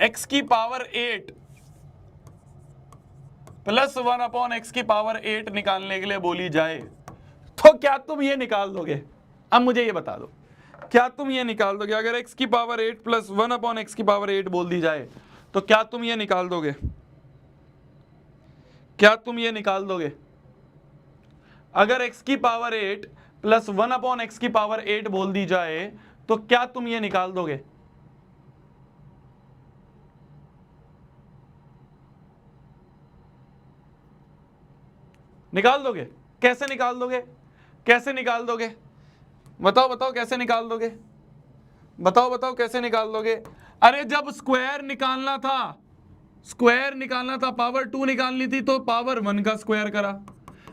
x की पावर 8 प्लस 1 अपॉन एक्स की पावर 8 निकालने के लिए बोली जाए तो क्या तुम ये निकाल दोगे? अब मुझे ये बता दो, क्या तुम ये निकाल दोगे अगर x की पावर 8 प्लस 1 अपॉन x की पावर 8 बोल दी जाए, तो क्या तुम ये निकाल दोगे? क्या तुम ये निकाल दोगे? अगर x की पावर 8 प्लस 1 अपॉन x की पावर 8 बोल दी जाए तो क्या तुम ये निकाल दोगे? निकाल दोगे? कैसे निकाल दोगे? कैसे निकाल दोगे? बताओ बताओ कैसे निकाल दोगे? बताओ बताओ कैसे निकाल दोगे? अरे जब स्क्वायर निकालना था, स्क्वायर निकालना था, पावर 2 निकालनी थी तो पावर 1 का स्क्वायर करा।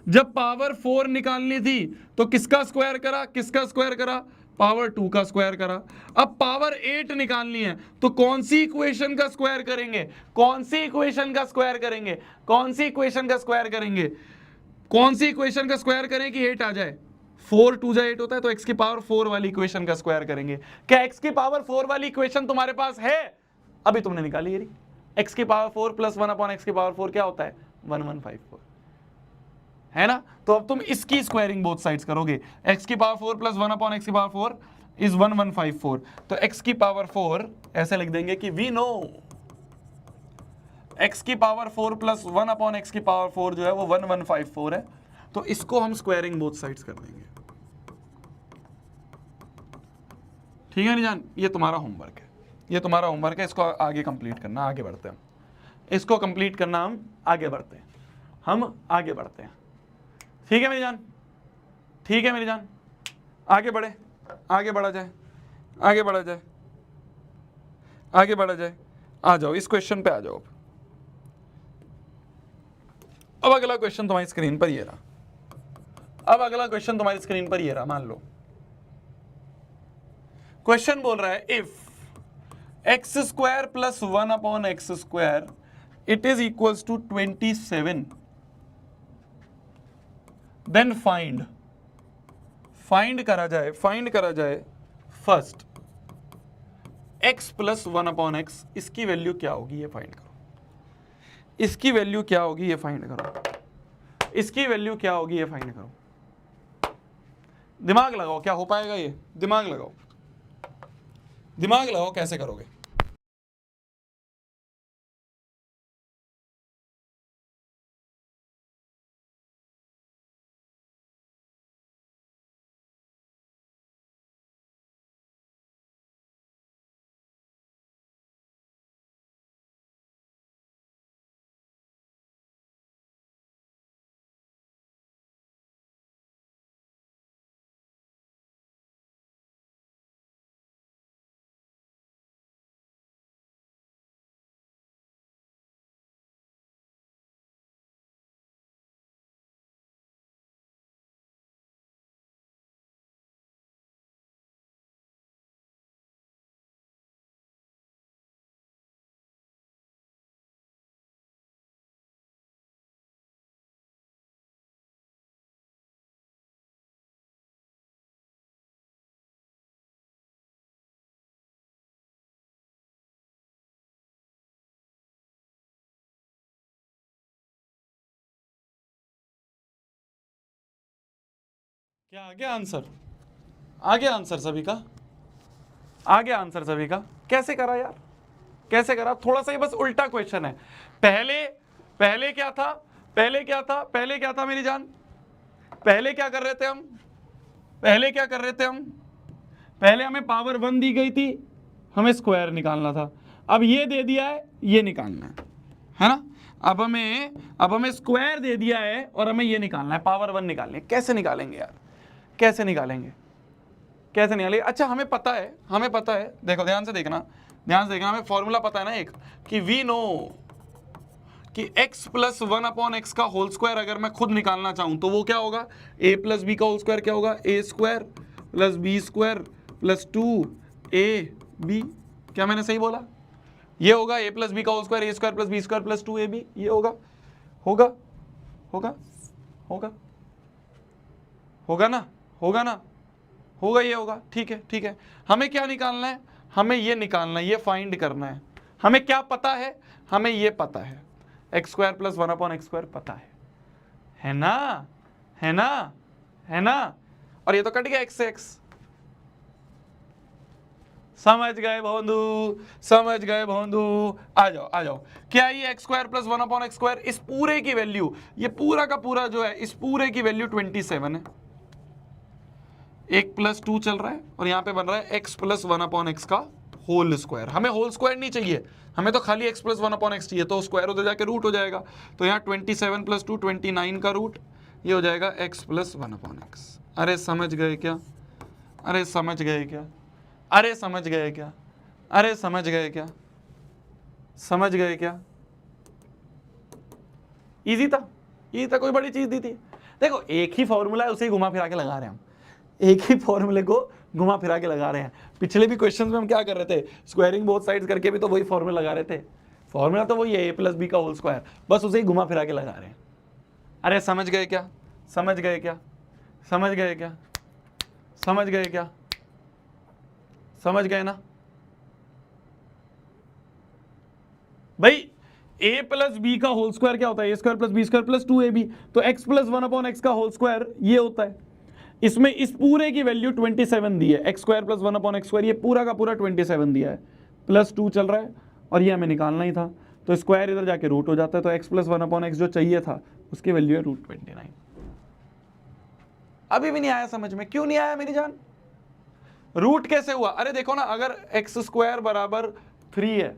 जब पावर 4 निकालनी थी तो किसका स्क्वायर करा? किसका स्क्वायर करा? पावर 2 का स्क्वायर करा। अब पावर 8 निकालनी है तो कौन सी इक्वेशन का स्क्वायर करेंगे? कौन सी इक्वेशन का स्क्वायर करेंगे? कौन सी इक्वेशन का स्क्वायर करेंगे? कौन सी इक्वेशन का स्क्वायर करें कि 8 आ जाए? 4 2 8 होता है तो x की पावर 4 वाली इक्वेशन का स्क्वायर करेंगे। क्या x की पावर 4 वाली इक्वेशन तुम्हारे पास है? अभी तुमने निकाली है, x की पावर 4 प्लस 1 अपॉन x की पावर 4 क्या होता है? 1154, है ना? तो अब तुम इसकी स्क्वायरिंग बोथ साइड्स करोगे। x की पावर 4 प्लस 1 अपॉन x की पावर 4 इज 1154। तो x की पावर 4 ऐसे लिख देंगे कि वी नो x की पावर 4 प्लस 1 अपॉन x की पावर 4 जो है वो 1154 है। तो इसको हम स्क्वायरिंग बोथ साइड्स कर देंगे। ठीक है निजान, ये तुम्हारा होमवर्क है, ये तुम्हारा होमवर्क है, इसको आगे कंप्लीट करना। आगे बढ़ते हैं, इसको कंप्लीट करना, हम आगे बढ़ते हैं, हम आगे बढ़ते हैं। ठीक है मेरी जान, ठीक है मेरी जान, आगे बढ़े, आगे बढ़ा जाए, आगे बढ़ा जाए, आगे बढ़ा जाए। आ जाओ इस क्वेश्चन पे आ जाओ। अब अगला क्वेश्चन तुम्हारी स्क्रीन पर ये रहा। अब अगला क्वेश्चन तुम्हारी स्क्रीन पर ये रहा। मान लो क्वेश्चन बोल रहा है if x square plus 1 upon x square it is equals to 27, then find, find करा जाए first x plus 1 upon x, इसकी वैल्यू क्या होगी ये फाइंड करो। इसकी वैल्यू क्या होगी ये फाइंड करो। इसकी वैल्यू क्या होगी ये फाइंड करो। दिमाग लगाओ, क्या हो पाएगा ये? दिमाग लगाओ, दिमाग लगाओ, कैसे करोगे? क्या आ गया आंसर? आ गया आंसर सभी का? आ गया आंसर सभी का? कैसे करा यार, कैसे करा? थोड़ा सा ये बस उल्टा क्वेश्चन है। पहले पहले क्या था? पहले क्या था? पहले क्या था मेरी जान? पहले क्या कर रहे थे हम? पहले क्या कर रहे थे हम? पहले हमें पावर 1 दी गई थी, हमें स्क्वायर निकालना था। अब ये दे दिया है, ये निकालना है ना? अब हमें स्क्वायर दे दिया है और हमें ये निकालना है, पावर 1 निकालनी है। कैसे निकालेंगे यार? कैसे निकालेंगे? कैसे निकालेंगे? अच्छा हमें पता है, हमें पता है, देखो ध्यान से देखना, ध्यान से देखना, हमें फॉर्मूला पता है ना एक, कि वी नो कि x प्लस 1 अपॉन एक्स का होल स्क्वायर अगर मैं खुद निकालना चाहूं तो वो क्या होगा? a प्लस बी का होल स्क्वायर क्या होगा? a square plus B square plus 2ab। क्या मैंने सही बोला? ये होगा a प्लस बी का whole square, a square plus B square plus 2ab। ये होगा, होगा, होगा, होगा, होगा ना, होगा ना, होगा, ये होगा। ठीक है, ठीक है। हमें क्या निकालना है? हमें ये निकालना है, ये फाइंड करना है। हमें क्या पता है? हमें ये पता है, x square plus 1 upon x square पता है ना? है ना? है ना? और ये तो कट गया x से x, समझ गए भोंदू, समझ गए भोंदू। आ जाओ आ जाओ। क्या ये एक्स स्क्वायर प्लस 1/x², इस पूरे की वैल्यू, ये पूरा का पूरा जो है इस पूरे की वैल्यू 27 है। 1 + 2 चल रहा है और यहाँ पे बन रहा है x + 1/x का होल स्क्वायर। हमें होल स्क्वायर नहीं चाहिए, हमें तो खाली x + 1/x चाहिए, तो स्क्वायर उधर जाके रूट हो जाएगा। तो यहाँ 27 + 2 29 का रूट, ये हो जाएगा x + 1/x। अरे समझ गए क्या? अरे समझ गए क्या? अरे समझ गए क्या? अरे समझ गए क्या? समझ गए क्या? इजी था, इजी था, कोई बड़ी चीज दी थी। देखो एक ही फॉर्मूला है, उसे ही घुमा फिरा के लगा रहे हैं हम, एक ही फॉर्मूले को घुमा फिरा के लगा रहे हैं। पिछले भी क्वेश्चंस में हम क्या कर रहे थे, स्क्वायरिंग बोथ साइड्स करके भी तो वही फॉर्मूला लगा रहे थे। फॉर्मूला तो वही है a + b का होल स्क्वायर, बस उसे ही घुमा फिरा के लगा रहे हैं। अरे समझ गए क्या? समझ गए क्या? समझ गए क्या? समझ गए क्या? समझ गए ना भाई? a + b का होल स्क्वायर क्या होता है? a² + b² + 2ab। तो x + 1/x का होल स्क्वायर ये होता है। इसमें इस पूरे की वैल्यू 27 दी है, x² + 1/x², ये पूरा का पूरा 27 दिया है, +2 चल रहा है और ये हमें निकालना ही था। तो स्क्वायर इधर जाके रूट हो जाता है, तो x + 1/x जो चाहिए था उसकी वैल्यू है √29। अभी भी नहीं आया समझ में? क्यों नहीं आया मेरी जान? रूट कैसे हुआ? अरे देखो ना, अगर x² = 3 है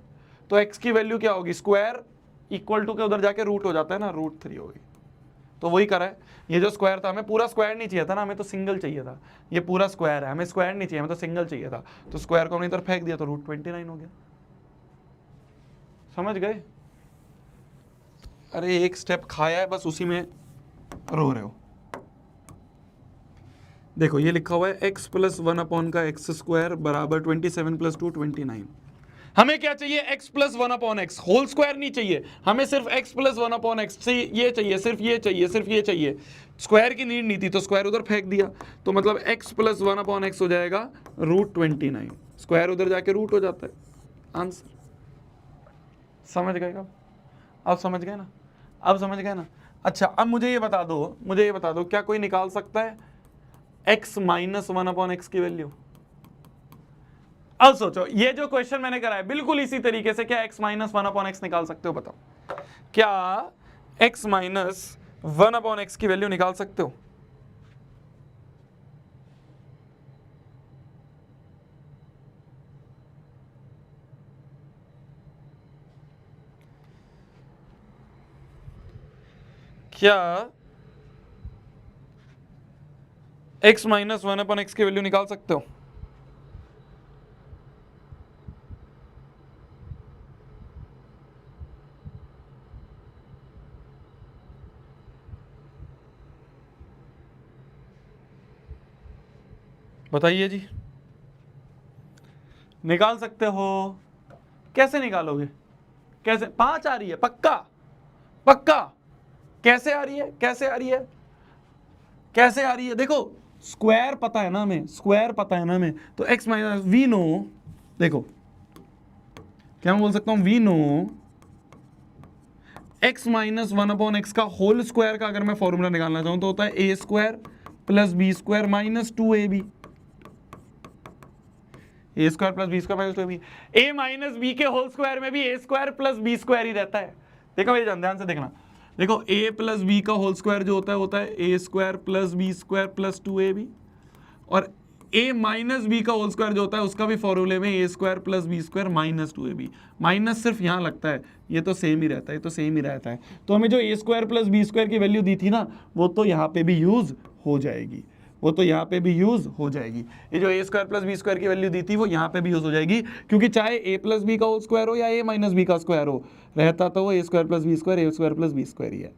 तो x की वैल्यू क्या होगी? स्क्वायर इक्वल टू के उधर जाके रूट हो जाता है ना, √3 होगी। तो वही करा है। ये जो स्क्वायर था, हमें पूरा स्क्वायर नहीं चाहिए था ना, हमें तो सिंगल चाहिए था। ये पूरा स्क्वायर है, हमें स्क्वायर नहीं चाहिए, हमें तो सिंगल चाहिए था। तो स्क्वायर को हमने इधर फेंक दिया तो √29 हो गया। समझ गए? अरे एक स्टेप खाया है, बस उसी में रो रहे हो। देखो ये लिखा हुआ है x + 1/x² = 27 + 2 29। हमें क्या चाहिए? x + 1/x, होल स्क्वायर नहीं चाहिए हमें, सिर्फ x + 1/x ये चाहिए, सिर्फ ये चाहिए, सिर्फ ये चाहिए। स्क्वायर की नीड नहीं थी तो स्क्वायर उधर फेंक दिया। तो मतलब x + 1/x हो जाएगा √29। स्क्वायर उधर जाके रूट हो जाता है, आंसर। समझ गए अब? अब समझ गए ना? अब समझ गए ना? अच्छा अब मुझे ये बता दो, मुझे ये बता दो, क्या कोई निकाल सकता है x - 1/x की वैल्यू? अब सोचो, ये जो क्वेश्चन मैंने करा है बिल्कुल इसी तरीके से, क्या x - 1/x निकाल सकते हो? बताओ, क्या x - 1/x की वैल्यू निकाल सकते हो? क्या x - 1/x की वैल्यू निकाल सकते हो? बताइए जी। निकाल सकते हो? कैसे निकालोगे? कैसे? 5 आ रही है पक्का? पक्का? कैसे आ रही है? कैसे आ रही है? कैसे आ रही है? देखो स्क्वायर पता है ना हमें, स्क्वायर पता है ना हमें, तो x - वी नो, देखो क्या मैं बोल सकता हूं, वी नो x - 1/x का होल स्क्वायर का अगर मैं फॉर्मूला निकालना चाहूं तो होता है a² + b² - 2ab। a² + b² - 2ab। a - b के होल स्क्वायर में भी a² + b² ही रहता है। देखो मेरी जान, ध्यान से देखना। देखो a + b का होल स्क्वायर जो होता है a² + b² + 2ab, और a - b का होल स्क्वायर जो होता है उसका भी फॉर्मूले में a² + b² - 2ab। माइनस सिर्फ यहाँ लगता है, ये तो सेम ही रहता है, ये तो सेम ही रहता है। तो हमें जो a² + b² की वैल्यू दी थी ना, वो तो यहाँ पे भी यूज हो जाएगी, वो तो यहाँ पे भी यूज हो जाएगी। ये जो a² + b² की वैल्यू दी थी वो यहाँ पे भी यूज हो जाएगी, क्योंकि चाहे a + b का होल स्क्वायर हो या a - b का स्क्वायर हो, रहता तो वो a² + b² a² + b² ही है।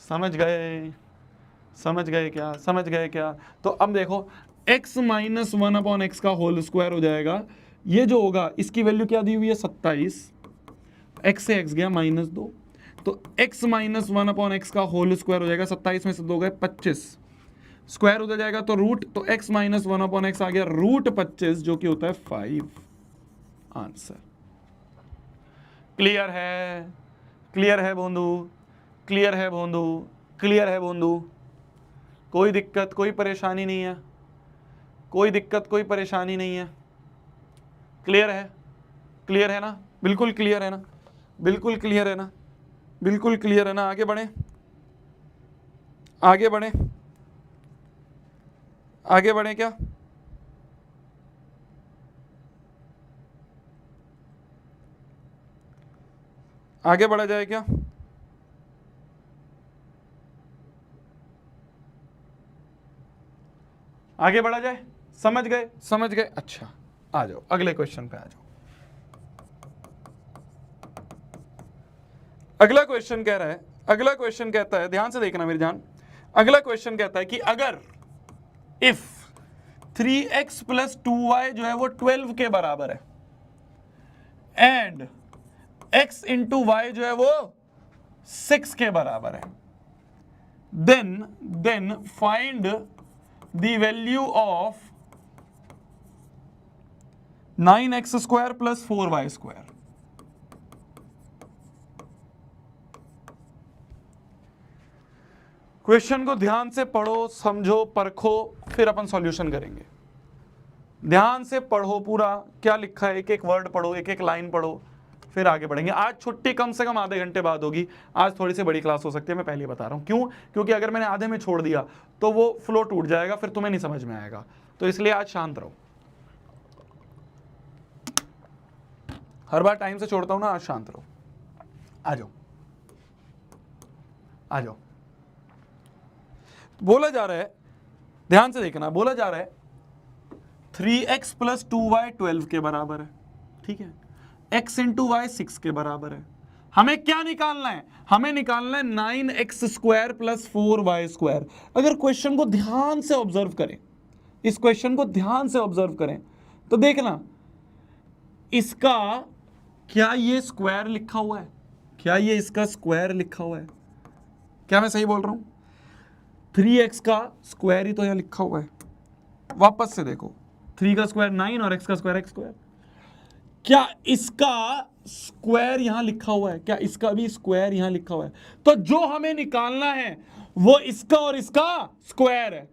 समझ गए? समझ गए क्या? समझ गए क्या? तो अब देखो x - 1/x का होल स्क्वायर हो जाएगा, ये जो होगा इसकी वैल्यू क्या दी हुई है? 27। x से x गया -2, तो x - 1/x का होल स्क्वायर हो जाएगा, 27 में से 2 गए 25, स्क्वायर उधर जाएगा तो रूट, तो x - 1/x आ गया √25, जो कि होता है 5। आंसर क्लियर है? क्लियर है भोंदू? क्लियर है भोंदू? क्लियर है भोंदू? कोई दिक्कत, कोई परेशानी नहीं है? कोई दिक्कत, कोई परेशानी नहीं है? क्लियर है? क्लियर है ना? बिल्कुल क्लियर है ना? बिल्कुल क्लियर है ना? बिल्कुल क्लियर है ना? आगे बढ़े, आगे बढ़े, आगे बढ़े क्या? आगे बढ़ा जाए क्या? आगे बढ़ा जाए? समझ गए? समझ गए? अच्छा, आ जाओ अगले क्वेश्चन पे आ जाओ। अगला क्वेश्चन कह रहा है, अगला क्वेश्चन कहता है, ध्यान से देखना मेरी जान, अगला क्वेश्चन कहता है कि अगर इफ 3x प्लस 2y जो है वो 12 के बराबर है एंड x इंटू वाई जो है वो 6 के बराबर है, then find the value of 9x square plus 4y square. Question को ध्यान से पढ़ो, समझो, परखो, फिर अपन सॉल्यूशन करेंगे। ध्यान से पढ़ो पूरा क्या लिखा है, एक एक वर्ड पढ़ो, एक एक लाइन पढ़ो, फिर आगे बढ़ेंगे। आज छुट्टी कम से कम आधे घंटे बाद होगी, आज थोड़ी सी बड़ी क्लास हो सकती है, मैं पहले ही बता रहा हूं। क्यों? क्योंकि अगर मैंने आधे में छोड़ दिया तो वो फ्लो टूट जाएगा, फिर तुम्हें नहीं समझ में आएगा, तो इसलिए आज शांत रहो। हर बार टाइम से छोड़ता हूं ना, आज शांत रहो। आ जाओ, आ जाओ। बोला जा रहा है, ध्यान से देखना, बोला जा रहा है 3x प्लस 2y 12 के बराबर है, ठीक है, x इंटू वाई 6 के बराबर है। हमें क्या निकालना है? हमें निकालना है 9x square plus 4y square. अगर क्वेश्चन को ध्यान से ऑब्जर्व करें, इस क्वेश्चन को ध्यान से ऑब्जर्व करें तो देखना, इसका क्या ये स्क्वायर लिखा हुआ है? क्या ये इसका स्क्वायर लिखा हुआ है? क्या मैं सही बोल रहा हूं? 3x का स्क्वायर ही तो यहां लिखा हुआ है। वापस से देखो, 3 का स्क्वायर 9 और x का स्क्वायर x स्क्वायर। क्या इसका स्क्वायर यहां लिखा हुआ है? क्या इसका भी स्क्वायर यहां लिखा हुआ है? तो जो हमें निकालना है वो इसका और इसका स्क्वायर है।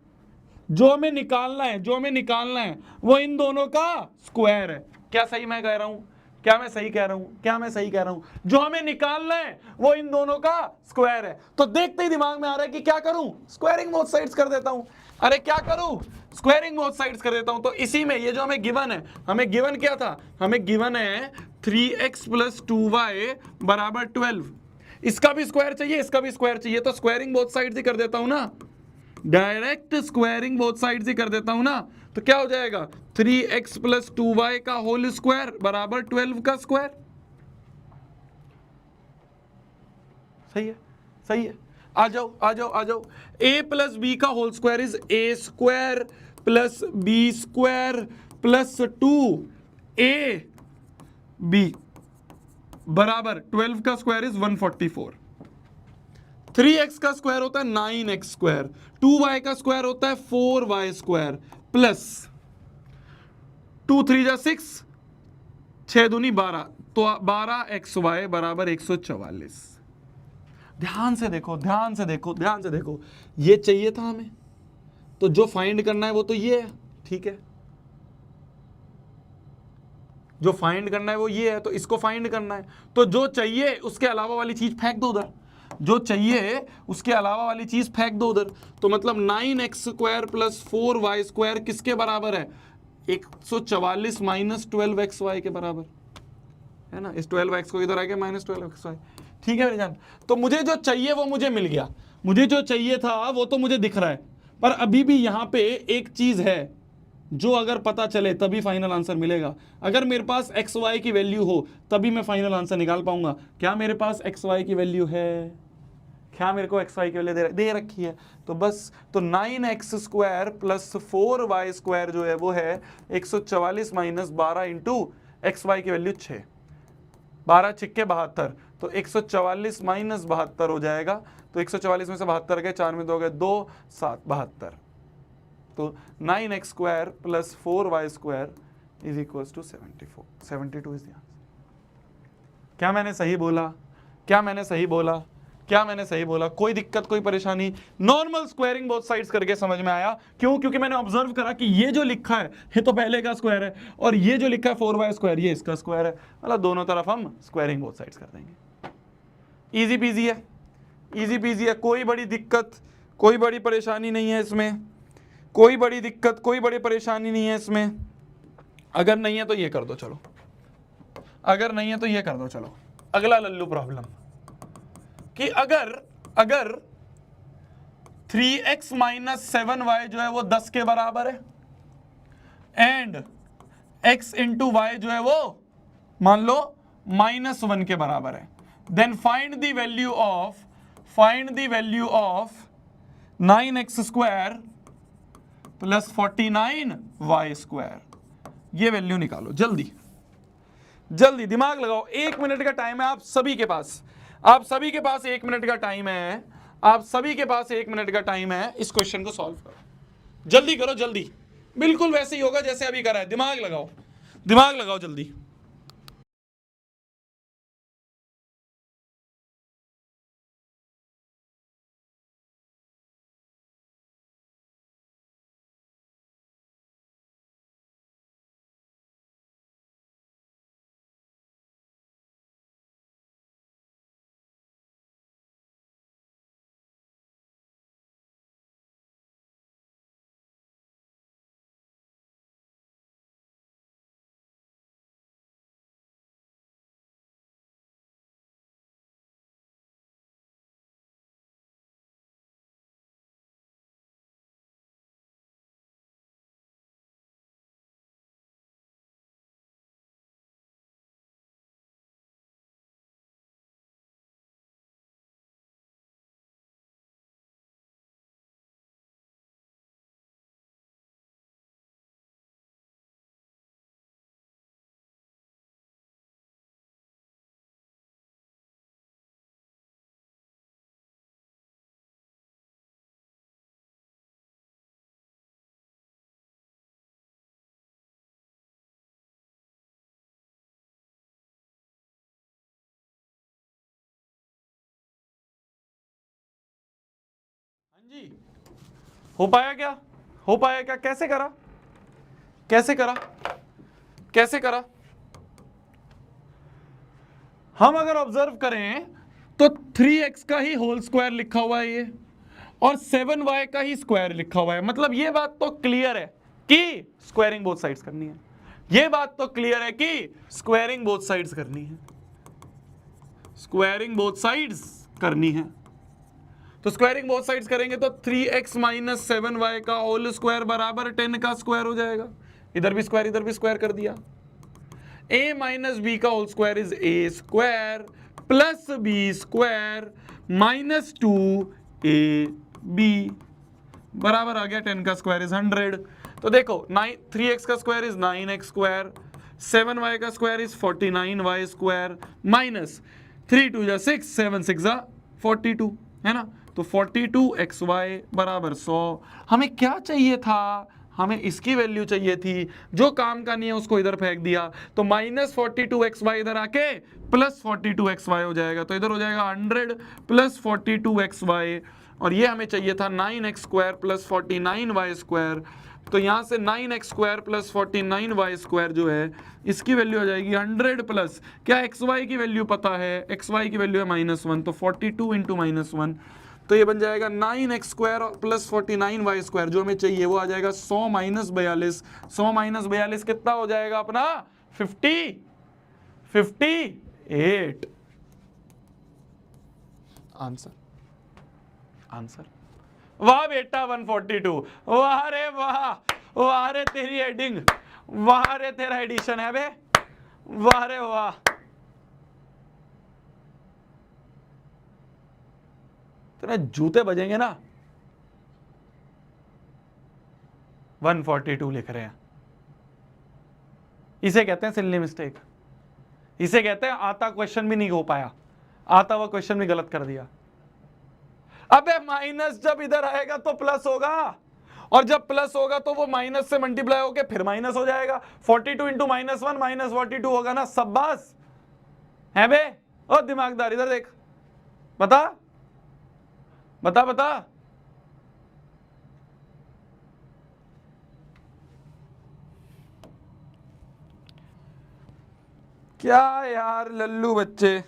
जो हमें निकालना है, जो हमें निकालना है वो इन दोनों का स्क्वायर है। क्या सही मैं कह रहा हूं? क्या मैं सही कह रहा हूं? क्या मैं सही कह रहा हूं? जो हमें निकालना है वो इन दोनों का स्क्वायर है। तो देखते ही दिमाग में आ रहा है कि क्या करूं? स्क्वायरिंग बोथ साइड्स कर देता हूं। अरे क्या करूं? स्क्वायरिंग बोथ साइड्स कर देता हूं। तो इसी में ये जो हमें गिवन है, हमें गिवन क्या था? हमें गिवन है 3x प्लस 2y बराबर 12। इसका भी स्क्वायर चाहिए, इसका भी स्क्वायर चाहिए, तो स्क्वायरिंग बोथ साइड्स ही कर देता हूं ना, डायरेक्ट स्क्वायरिंग बोथ साइड्स ही कर देता हूं ना। तो क्या हो जाएगा? 3x प्लस 2y का होल स्क्वायर बराबर 12 का स्क्वायर। सही है? सही है? आ जाओ, आ जाओ, आ जाओ। a प्लस बी का whole square is a square plus B square plus 2ab बराबर 12 का स्क्वायर इज 144। 3x का स्क्वायर होता है 9x स्क्वायर, 2y का स्क्वायर होता है 4y स्क्वायर प्लस 2 3 जा 6, 6 दूनी 12, तो 12xy बराबर 144। ध्यान से देखो, ध्यान से देखो, ध्यान से देखो, ये चाहिए था हमें, तो जो फाइंड करना है वो तो ये है, ठीक है। जो फाइंड करना है वो ये है, तो इसको फाइंड करना है। तो जो चाहिए उसके अलावा वाली चीज फेंक दो उधर, जो चाहिए उसके अलावा वाली चीज फेंक दो उधर। तो मतलब 9x square plus 4y square किसके बराबर है? 144 माइनस 12xy के बराबर है ना। इस 12x को इधर आ गया माइनस 12xy, ठीक है मेरी जान। तो मुझे जो चाहिए वो मुझे मिल गया, मुझे जो चाहिए था वो तो मुझे दिख रहा है, पर अभी भी यहां पे एक चीज है जो अगर पता चले तभी फाइनल आंसर मिलेगा। अगर मेरे पास एक्स वाई की वैल्यू हो तभी मैं फाइनल आंसर निकाल पाऊंगा। क्या मेरे पास एक्स वाई की वैल्यू है? क्या मेरे को एक्स वाई की वैल्यू दे रखी है? तो बस, तो 9x square plus 4y square जो है वो है 144 माइनस 12 इंटू एक्स वाई की वैल्यू 6, 12 छिक्के 72, तो 144 माइनस 72 हो जाएगा। तो 144 में से 72 गए, 4 में 2 गए, 2 7 72। तो 9x square plus 4y square is equals to 74, 72 is the answer. क्या मैंने सही बोला? क्या मैंने सही बोला? क्या मैंने सही बोला? कोई दिक्कत, कोई परेशानी? नॉर्मल स्क्वायरिंग बोथ साइड्स करके समझ में आया। क्यों? क्योंकि मैंने ऑब्जर्व करा कि ये जो लिखा है ये तो पहले का स्क्वायर है, और ये जो लिखा है 4y स्क्वायर ये इसका स्क्वायर है, मतलब दोनों तरफ हम स्क्वायरिंग बोथ साइड्स कर देंगे। इजी पीजी है, इजी पीजी है, कोई बड़ी दिक्कत, कोई बड़ी परेशानी नहीं है इसमें, कोई बड़ी दिक्कत, कोई बड़ी परेशानी नहीं है इसमें। अगर नहीं है तो ये कर दो, चलो, अगर नहीं है तो ये कर दो। चलो अगला लल्लू प्रॉब्लम, कि अगर 3x माइनस 7y जो है वो 10 के बराबर है, एंड x इंटू वाई जो है वो मान लो -1 के बराबर है, then find the value of 9x square plus 49y square. ये वैल्यू निकालो जल्दी जल्दी, दिमाग लगाओ। 1 मिनट का टाइम है आप सभी के पास, आप सभी के पास 1 मिनट का टाइम है, आप सभी के पास 1 मिनट का टाइम है। इस क्वेश्चन को सॉल्व करो, जल्दी करो जल्दी, बिल्कुल वैसे ही होगा जैसे अभी करा है। दिमाग लगाओ, दिमाग लगाओ जल्दी। जी हो पाया क्या? हो पाया क्या? कैसे करा, कैसे करा, कैसे करा? हम अगर ऑब्जर्व करें तो 3x का ही होल स्क्वायर लिखा हुआ है ये, और 7y का ही स्क्वायर लिखा हुआ है। मतलब ये बात तो क्लियर है कि स्क्वायरिंग बोथ साइड्स करनी है, ये बात तो क्लियर है कि स्क्वायरिंग बोथ साइड्स करनी है, स्क्वायरिंग बोथ साइड्स करनी है। तो स्क्वायरिंग बोथ साइड्स करेंगे तो 3x माइनस 7y का होल स्क्वायर बराबर 10 का स्क्वायर हो जाएगा। इधर भी स्क्वायर इधर भी स्क्वायर कर दिया। a माइनस बी का whole square is a square plus B square minus 2ab बराबर आ गया 10 का स्क्वायर इज 100। तो देखो 3x का square is 9x square, 7y का square is 49y square, minus 3 2 जा 6, 7 6 जा 42, है ना। तो 42xy बराबर 100। हमें क्या चाहिए था? हमें इसकी वैल्यू चाहिए थी। जो काम का नहीं है उसको इधर फेंक दिया, तो माइनस 42xy इधर आके प्लस 42xy हो जाएगा। तो इधर हो जाएगा 100 प्लस 42xy, और ये हमें चाहिए था 9x square plus 49y square. तो यहाँ से 9x square plus 49y square जो है इसकी वैल्यू हो जाएगी 100 प्लस, क्या xy की वैल्यू पता है? xy की वैल्यू है -1, तो 42 इंटू -1, तो ये बन जाएगा 9x square plus 49y square. जो हमें चाहिए वो आ जाएगा 100 माइनस 42। 100 माइनस 42 कितना हो जाएगा अपना? 58 आंसर। आंसर वाह बेटा 142, वाह रे वाह, वाह रे तेरी हेडिंग, वाह रे तेरा एडिशन है बे, वाह रे वाह। तेरे जूते बजेंगे ना। 142 लिख रहे हैं, इसे कहते हैं सिली मिस्टेक, इसे कहते हैं आता क्वेश्चन भी नहीं हो पाया, आता हुआ क्वेश्चन भी गलत कर दिया। अबे माइनस जब इधर आएगा तो प्लस होगा, और जब प्लस होगा तो वो माइनस से मल्टीप्लाई होके फिर माइनस हो जाएगा। 42 इंटू -1 माइनस 42 होगा ना, शाबाश है बे। ओ दिमागदार इधर देख, बता बता बता। क्या यार लल्लू बच्चे,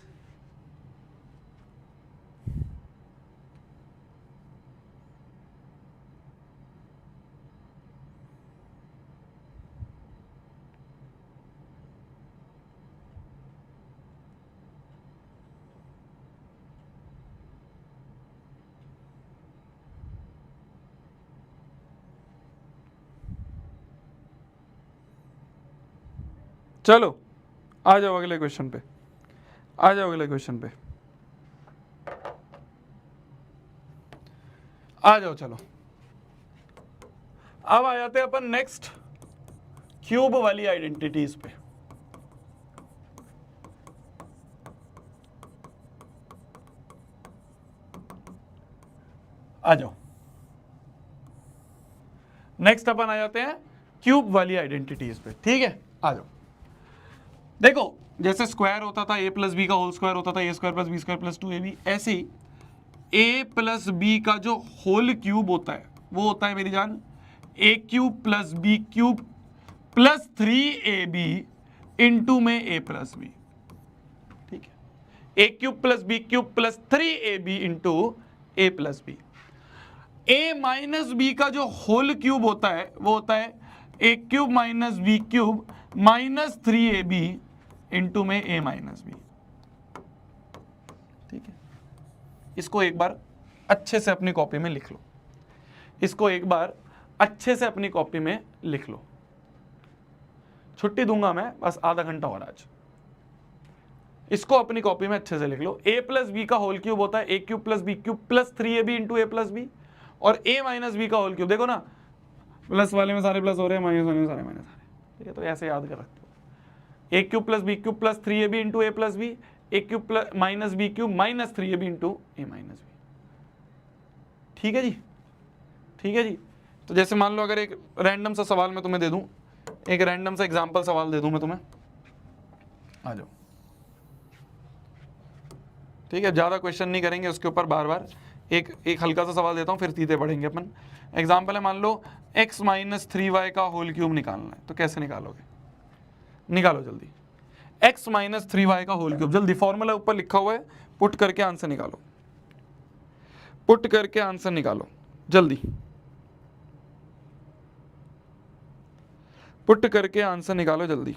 चलो आ जाओ अगले क्वेश्चन पे, आ जाओ अगले क्वेश्चन पे, आ जाओ। चलो अब आ जाते हैं अपन नेक्स्ट क्यूब वाली आइडेंटिटीज पे। आ जाओ, नेक्स्ट अपन आ जाते हैं क्यूब वाली आइडेंटिटीज पे। ठीक है, आ जाओ। देखो जैसे स्क्वायर होता था a प्लस बी का होल स्क्वायर होता था a square plus B square plus 2ab, ऐसे ही a प्लस बी का जो होल क्यूब होता है वो होता है मेरी जान a cube plus b cube plus 3ab into में a प्लस बी। ठीक है, a cube plus b cube plus 3ab into a plus b. a minus B का जो होल क्यूब होता है वो होता है a cube minus b cube minus 3ab into में a माइनस बी। ठीक है, इसको एक बार अच्छे से अपनी कॉपी में लिख लो, इसको एक बार अच्छे से अपनी कॉपी में लिख लो। छुट्टी दूंगा मैं बस आधा घंटा और आज, इसको अपनी कॉपी में अच्छे से लिख लो। a प्लस बी का होल क्यूब होता है a cube plus b cube plus 3ab into a plus b, और a माइनस बी का होल क्यूब, देखो ना प्लस वाले में सारे प्लस हो रहे हैं, माइनस वाले में सारे माइनस आ रहे हैं। ठीक है, तो ऐसे याद कर रखते हो a cube plus b cube plus 3ab into a plus b, a cube plus minus b cube minus 3ab into a minus b. ठीक है जी, ठीक है जी। तो जैसे मान लो अगर एक रैंडम सा सवाल मैं तुम्हें दे दूं, एक रैंडम सा एग्जांपल सवाल दे दूं मैं तुम्हें, आ जाओ। ठीक है, ज़्यादा क्वेश्चन नहीं करेंगे उसके ऊपर, बार बार एक हल्का सा सवाल देता हूँ फिर सीधे पढ़ेंगे अपन। एग्जाम्पल है, मान लो x माइनस 3y का होल क्यूब निकालना है, तो कैसे निकालोगे? निकालो जल्दी, x माइनस 3y का होल क्यूब, जल्दी फॉर्मूला ऊपर लिखा हुआ है, पुट करके आंसर निकालो, पुट करके आंसर निकालो जल्दी, पुट करके आंसर निकालो जल्दी।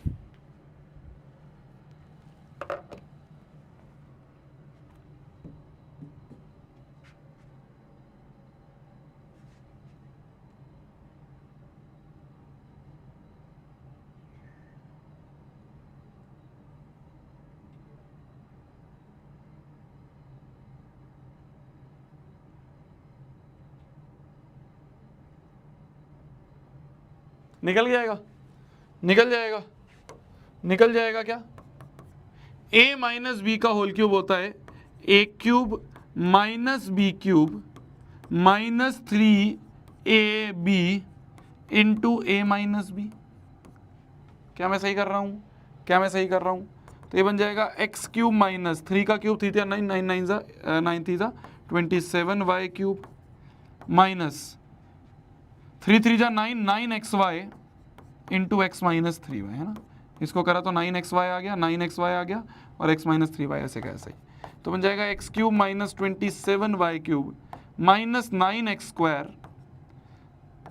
निकल जाएगा, निकल जाएगा, निकल जाएगा क्या? a माइनस बी का होल क्यूब होता है a cube minus b cube minus 3ab into a minus b. क्या मैं सही कर रहा हूँ? क्या मैं सही कर रहा हूँ? तो ये बन जाएगा एक्स क्यूब माइनस 3 का क्यूब, 3 9 9 9 जा 9 3 जा 27y क्यूब माइनस 3 3 जा 9 9xy into x minus 3y, है ना। इसको करा तो 9xy आ गया, 9xy आ गया, और x माइनस 3y ऐसे का ऐसे ही। तो बन जाएगा x cube minus 27y cube minus 9x square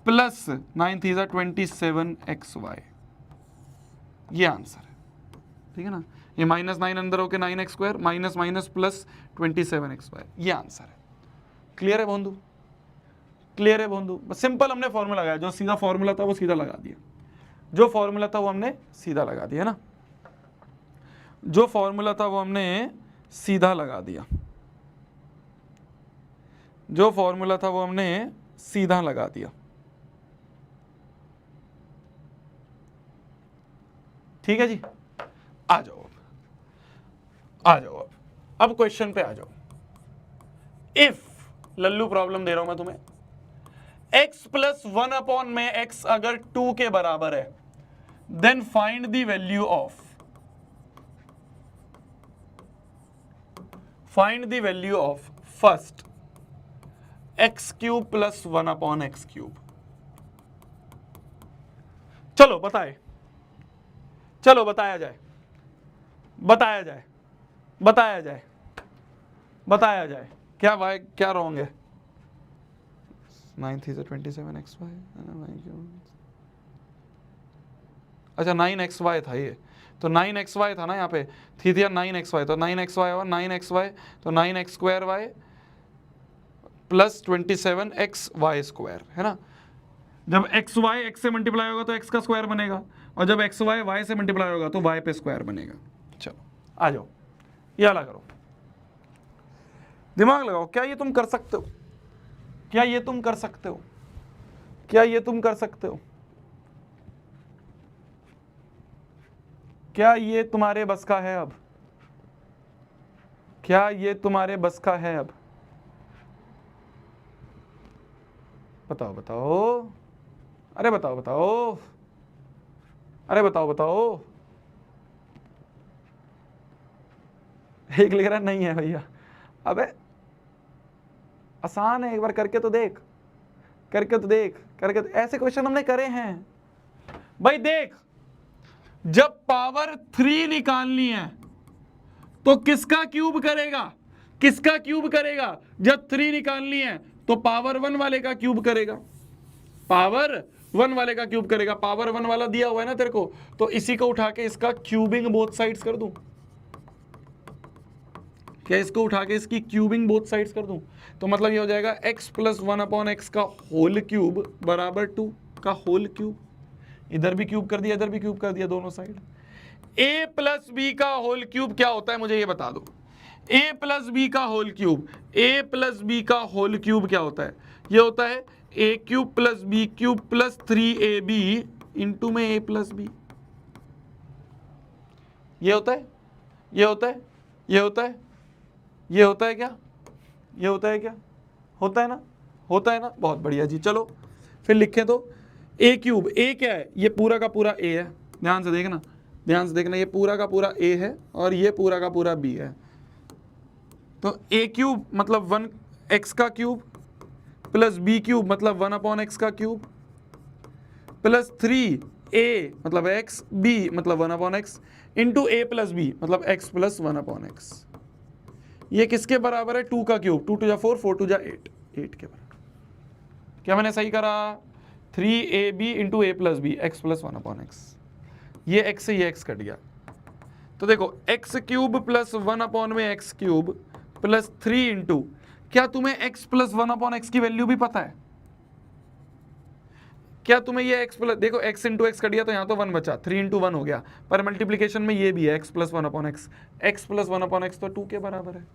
plus 9 3 जा 27xy। ये आंसर है, ठीक है ना। ये माइनस 9 अंदर होके 9x square minus minus plus 27xy, ये आंसर है। क्लियर है बंधु? क्लियर है बंधु? सिंपल हमने फॉर्मूला लगाया, जो सीधा फॉर्मूला था वो सीधा लगा दिया, जो फॉर्मूला था वो हमने सीधा लगा दिया ना, जो फॉर्मूला था वो हमने सीधा लगा दिया, जो फॉर्मूला था वो हमने सीधा लगा दिया। ठीक है जी, आ जाओ, आ जाओ, अब क्वेश्चन पे आ जाओ। इफ लल्लू प्रॉब्लम दे रहा हूं मैं तुम्हें, x प्लस 1 अपॉन में x अगर 2 के बराबर है, then find the value of, find the value of first x cube plus 1/x³। चलो बताए, चलो बताया जाए, बताया जाए, बताया जाए, बताया जाए। क्या वाई क्या रॉन्ग है? 9 3 27xy। अच्छा 9xy था ये, तो 9xy था ना यहाँ पे, थी 9xy, तो 9xy और 9xy, तो 9x² प्लस 27xy² है ना। जब xy x से मल्टीप्लाई होगा तो x का स्क्वायर बनेगा, और जब xy y से मल्टीप्लाई होगा तो y पे स्क्वायर बनेगा। चलो आ जाओ, ये वाला करो, दिमाग लगाओ। क्या ये तुम कर सकते हो? क्या ये तुम कर सकते हो? क्या ये तुम कर सकते हो? क्या ये तुम्हारे बस का है अब? क्या ये तुम्हारे बस का है अब? बताओ बताओ, अरे बताओ बताओ, अरे बताओ बताओ। एक लिख रहा नहीं है भैया। अबे आसान है, एक बार करके तो देख, करके तो देख, करके तो, ऐसे क्वेश्चन हमने करे हैं भाई। देख, जब पावर 3 निकालनी है तो किसका क्यूब करेगा? किसका क्यूब करेगा? जब 3 निकालनी है तो पावर 1 वाले का क्यूब करेगा, पावर 1 वाले का क्यूब करेगा। पावर 1 वाला दिया हुआ है ना तेरे को, तो इसी को उठा के इसका क्यूबिंग बोथ साइड्स कर दूं क्या? इसको उठा के इसकी क्यूबिंग बोथ साइड्स कर दूं, तो मतलब ये हो जाएगा x प्लस 1/x का होल क्यूब बराबर 2 का होल क्यूब। इधर भी क्यूब कर दिया, इधर भी क्यूब कर दिया, दोनों साइड। a प्लस बी का होल क्यूब क्या होता है मुझे ये बता दो। a प्लस बी का whole cube, a plus B का होल क्यूब क्या होता है? ये होता है a cube plus b cube plus 3ab into में a प्लस बी। ये होता है, ये होता है, ये होता है, ये होता है क्या? ये होता है क्या? होता है ना, होता है ना, बहुत बढ़िया जी। चलो फिर लिखें तो a क्यूब, a क्या है? ये पूरा का पूरा a है, ध्यान से देखना, ध्यान से देखना, ये पूरा का पूरा a है और ये पूरा का पूरा b है। तो a क्यूब मतलब 1x का क्यूब प्लस b क्यूब मतलब 1/x का क्यूब प्लस 3a मतलब x, b मतलब 1/x into a plus b मतलब x प्लस 1/x। ये किसके बराबर है? 2 का क्यूब, 2 2 4, 4 2 8, 8 के बराबर। क्या मैंने सही करा? 3ab into a plus b x plus 1/x। ये x से ये x कट गया, तो देखो x cube plus 1/x³ plus 3 into, क्या तुम्हें x प्लस 1/x की वैल्यू भी पता है? क्या तुम्हें ये x प्लस, देखो x इंटू एक्स कट गया तो यहाँ तो 1 बचा, 3 इंटू 1 हो गया, पर मल्टीप्लीकेशन में ये भी है x plus 1/x। x plus 1/x तो 2 के बराबर है,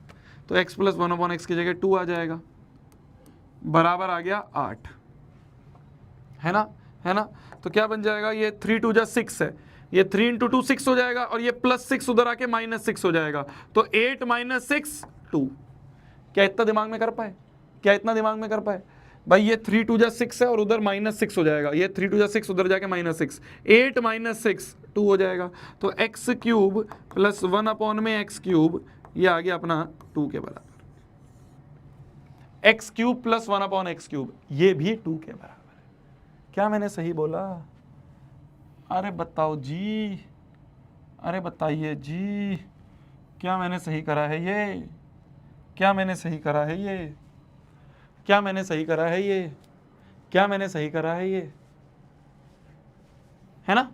तो x प्लस 1/x की जगह 2 आ जाएगा, बराबर आ गया 8, है ना, है ना। तो क्या बन जाएगा? ये 3 2 6 है, ये 3 इंटू 2 6 हो जाएगा, और ये प्लस 6 उधर आके -6 हो जाएगा, तो 8 - 6 2। क्या इतना दिमाग में कर पाए? क्या इतना दिमाग में कर पाए भाई? ये 3 2 6 है और उधर -6 हो जाएगा, ये 3 2 6 उधर जाके -6, 8 - 6 2 हो जाएगा, तो x क्यूब प्लस 1/x³, ये आ गया अपना 2 के बराबर। x क्यूब प्लस 1/x³, ये भी 2 के बराबर है। क्या मैंने सही बोला? अरे बताओ जी, अरे बताइए जी, क्या मैंने सही करा है ये? क्या मैंने सही करा है ये? क्या मैंने सही करा है ये? क्या मैंने सही करा है ये? है ना?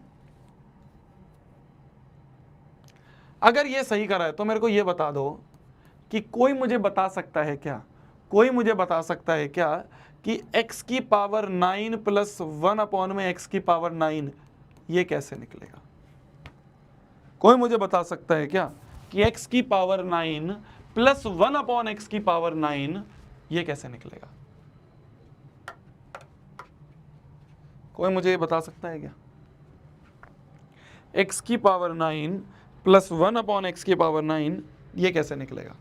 अगर ये सही करा है तो मेरे को ये बता दो कि कोई मुझे बता सकता है क्या, कोई मुझे बता सकता है क्या कि x की पावर 9 प्लस 1/x की पावर 9 ये कैसे निकलेगा? कोई मुझे बता सकता है क्या कि x की पावर 9 प्लस 1/x की पावर 9 ये कैसे निकलेगा? कोई मुझे ये बता सकता है क्या? x की पावर 9 प्लस 1/x की पावर 9 ये कैसे निकलेगा?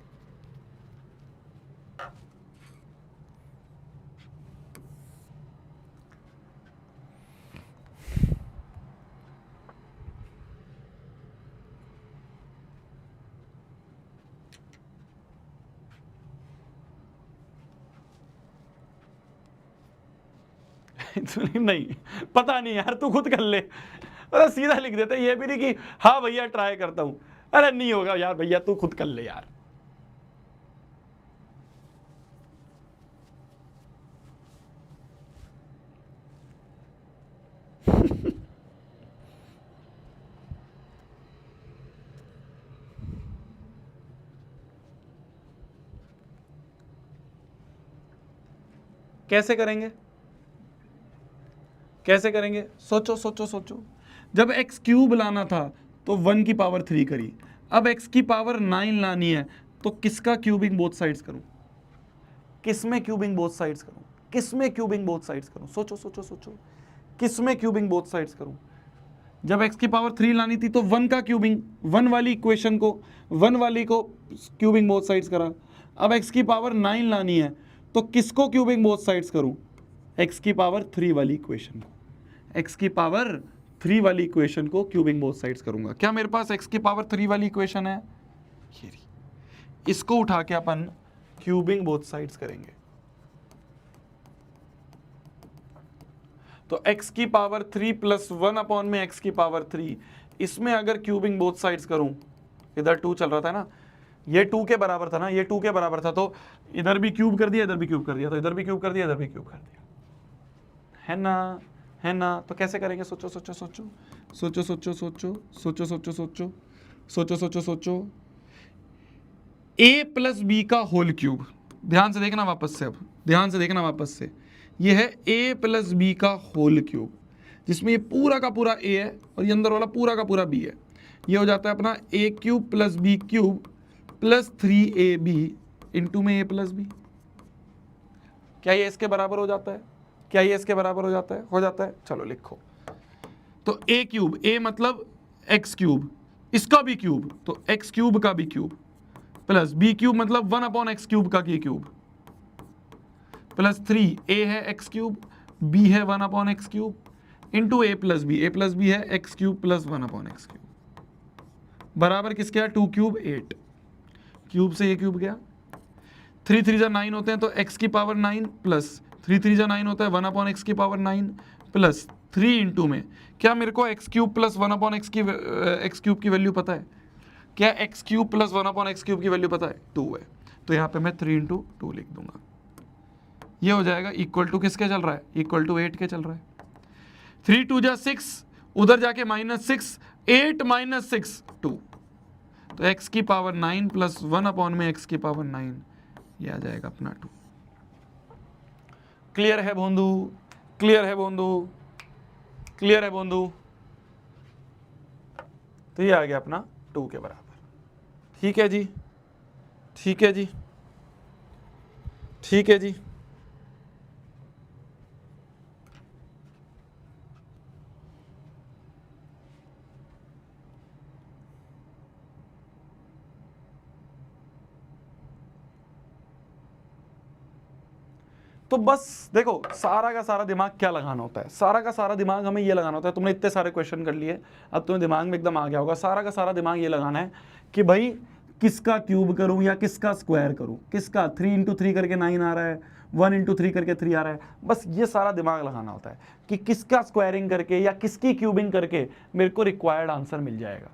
नहीं पता नहीं यार, तू खुद कर ले। अरे सीधा लिख देते, ये भी नहीं कि हाँ भैया ट्राई करता हूं। अरे नहीं होगा यार भैया, तू खुद कर ले यार। कैसे करेंगे, कैसे करेंगे? सोचो सोचो सोचो। जब एक्स क्यूब लाना था तो 1 की पावर 3 करी, अब एक्स की पावर 9 लानी है तो किसका क्यूबिंग बोथ साइड्स करूं? किसमें क्यूबिंग बोथ साइड्स करूं? किसमें क्यूबिंग बोथ साइड्स करूं? सोचो सोचो सोचो, किसमें क्यूबिंग बोथ साइड्स करूं? जब x की पावर 3 लानी थी तो 1 का क्यूबिंग, 1 वाली इक्वेशन को, 1 वाली को क्यूबिंग बोथ साइड्स करा। अब x की पावर 9 लानी है तो किसको क्यूबिंग बोथ साइड्स करूं? x की पावर 3 वाली इक्वेशन को, x की पावर 3 वाली इक्वेशन को क्यूबिंग बोथ साइड्स करूंगा। क्या मेरे पास x की पावर 3 वाली इक्वेशन है? ये रही। इसको उठा के अपन क्यूबिंग बोथ साइड्स करेंगे। तो x की पावर 3 प्लस 1 अपॉन में x की पावर 3, इसमें अगर क्यूबिंग बोथ साइड्स करूं, इधर 2 चल रहा था ना, ये 2 के बराबर था ना, ये 2 के बराबर था, तो इधर भी क्यूब कर दिया, इधर भी क्यूब कर दिया, तो इधर भी क्यूब कर दिया, इधर भी क्यूब कर दिया, है ना, है ना? तो कैसे करेंगे? सोचो सोचो सोचो सोचो सोचो सोचो सोचो सोचो सोचो सोचो सोचो सोचो। a प्लस बी का होल क्यूब, ध्यान से देखना वापस से, अब ध्यान से देखना वापस से, ये है a प्लस बी का होल क्यूब, जिसमें ये पूरा का पूरा a है और ये अंदर वाला पूरा का पूरा b है। ये हो जाता है अपना a cube plus b cube plus 3ab into में a प्लस बी। क्या ये इसके बराबर हो जाता है? क्या ये इसके बराबर हो जाता है? हो जाता है। चलो लिखो। तो a क्यूब, a मतलब x क्यूब, इसका भी क्यूब, तो x क्यूब का भी क्यूब, प्लस b क्यूब मतलब 1 अपॉन एक्स क्यूब का क्यूब, प्लस 3 a है x क्यूब, b है 1 upon x cube into a plus b है x cube plus 1 upon x cube, बराबर किसके है? 2 क्यूब 8, क्यूब से ये क्यूब गया, 3 3 जा 9 होते हैं तो x की पावर 9 प्लस 3 3 जा 9 होता है 1 अपॉन एक्स की पावर 9 प्लस 3 इंटू में, क्या मेरे को x cube plus 1 upon x cube की वैल्यू पता है? क्या x cube plus 1 upon x cube की वैल्यू पता है? 2 है, तो यहाँ पे मैं 3 इंटू 2 लिख दूंगा। ये हो जाएगा इक्वल टू किसके चल रहा है? इक्वल टू 8 के चल रहा है। 3 2 जा 6, उधर जाके -6, 8 - 6 2, तो x की पावर 9 प्लस 1 अपॉन में x की पावर 9, ये आ जाएगा अपना 2। क्लियर है बोंदू? क्लियर है बोंदू? क्लियर है बोंदू? तो ये आ गया अपना 2 के बराबर। ठीक है जी, ठीक है जी, ठीक है जी। तो बस देखो, सारा का सारा दिमाग क्या लगाना होता है? सारा का सारा दिमाग हमें ये लगाना होता है। तुमने इतने सारे क्वेश्चन कर लिए, अब तुम्हें दिमाग में एकदम आ गया होगा। सारा का सारा दिमाग ये लगाना है कि भाई किसका क्यूब करूं या किसका स्क्वायर करूं, किसका 3 इंटू 3 करके 9 आ रहा है, 1 इंटू 3 करके 3 आ रहा है। बस ये सारा दिमाग लगाना होता है कि किसका स्क्वायरिंग करके या किसकी क्यूबिंग करके मेरे को रिक्वायर्ड आंसर मिल जाएगा।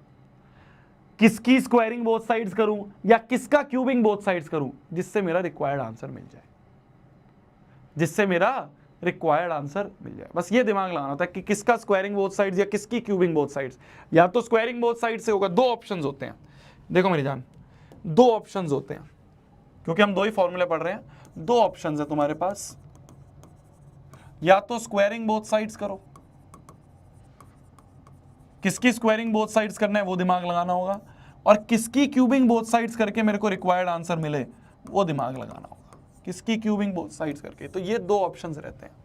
किसकी स्क्वायरिंग बोथ साइड्स करूं या किसका क्यूबिंग बोथ साइड्स करूं, जिससे मेरा रिक्वायर्ड आंसर मिल जाए, जिससे मेरा रिक्वायर्ड आंसर मिल जाए। बस ये दिमाग लगाना होता है कि किसका स्क्वायरिंग बोथ साइड्स या किसकी क्यूबिंग बोथ साइड्स। या तो स्क्वायरिंग बोथ साइड से होगा, 2 ऑप्शंस होते हैं। देखो मेरी जान, 2 ऑप्शंस होते हैं, क्योंकि हम 2 ही फॉर्मूले पढ़ रहे हैं। 2 ऑप्शंस है तुम्हारे पास, या तो स्क्वायरिंग बोथ साइड्स करो, किसकी स्क्वायरिंग बोथ साइड्स करना है वो दिमाग लगाना होगा, और किसकी क्यूबिंग बोथ साइड्स करके मेरे को रिक्वायर्ड आंसर मिले वो दिमाग लगाना होगा। किसकी क्यूबिंग बोथ साइड्स करके, तो ये 2 ऑप्शंस रहते हैं,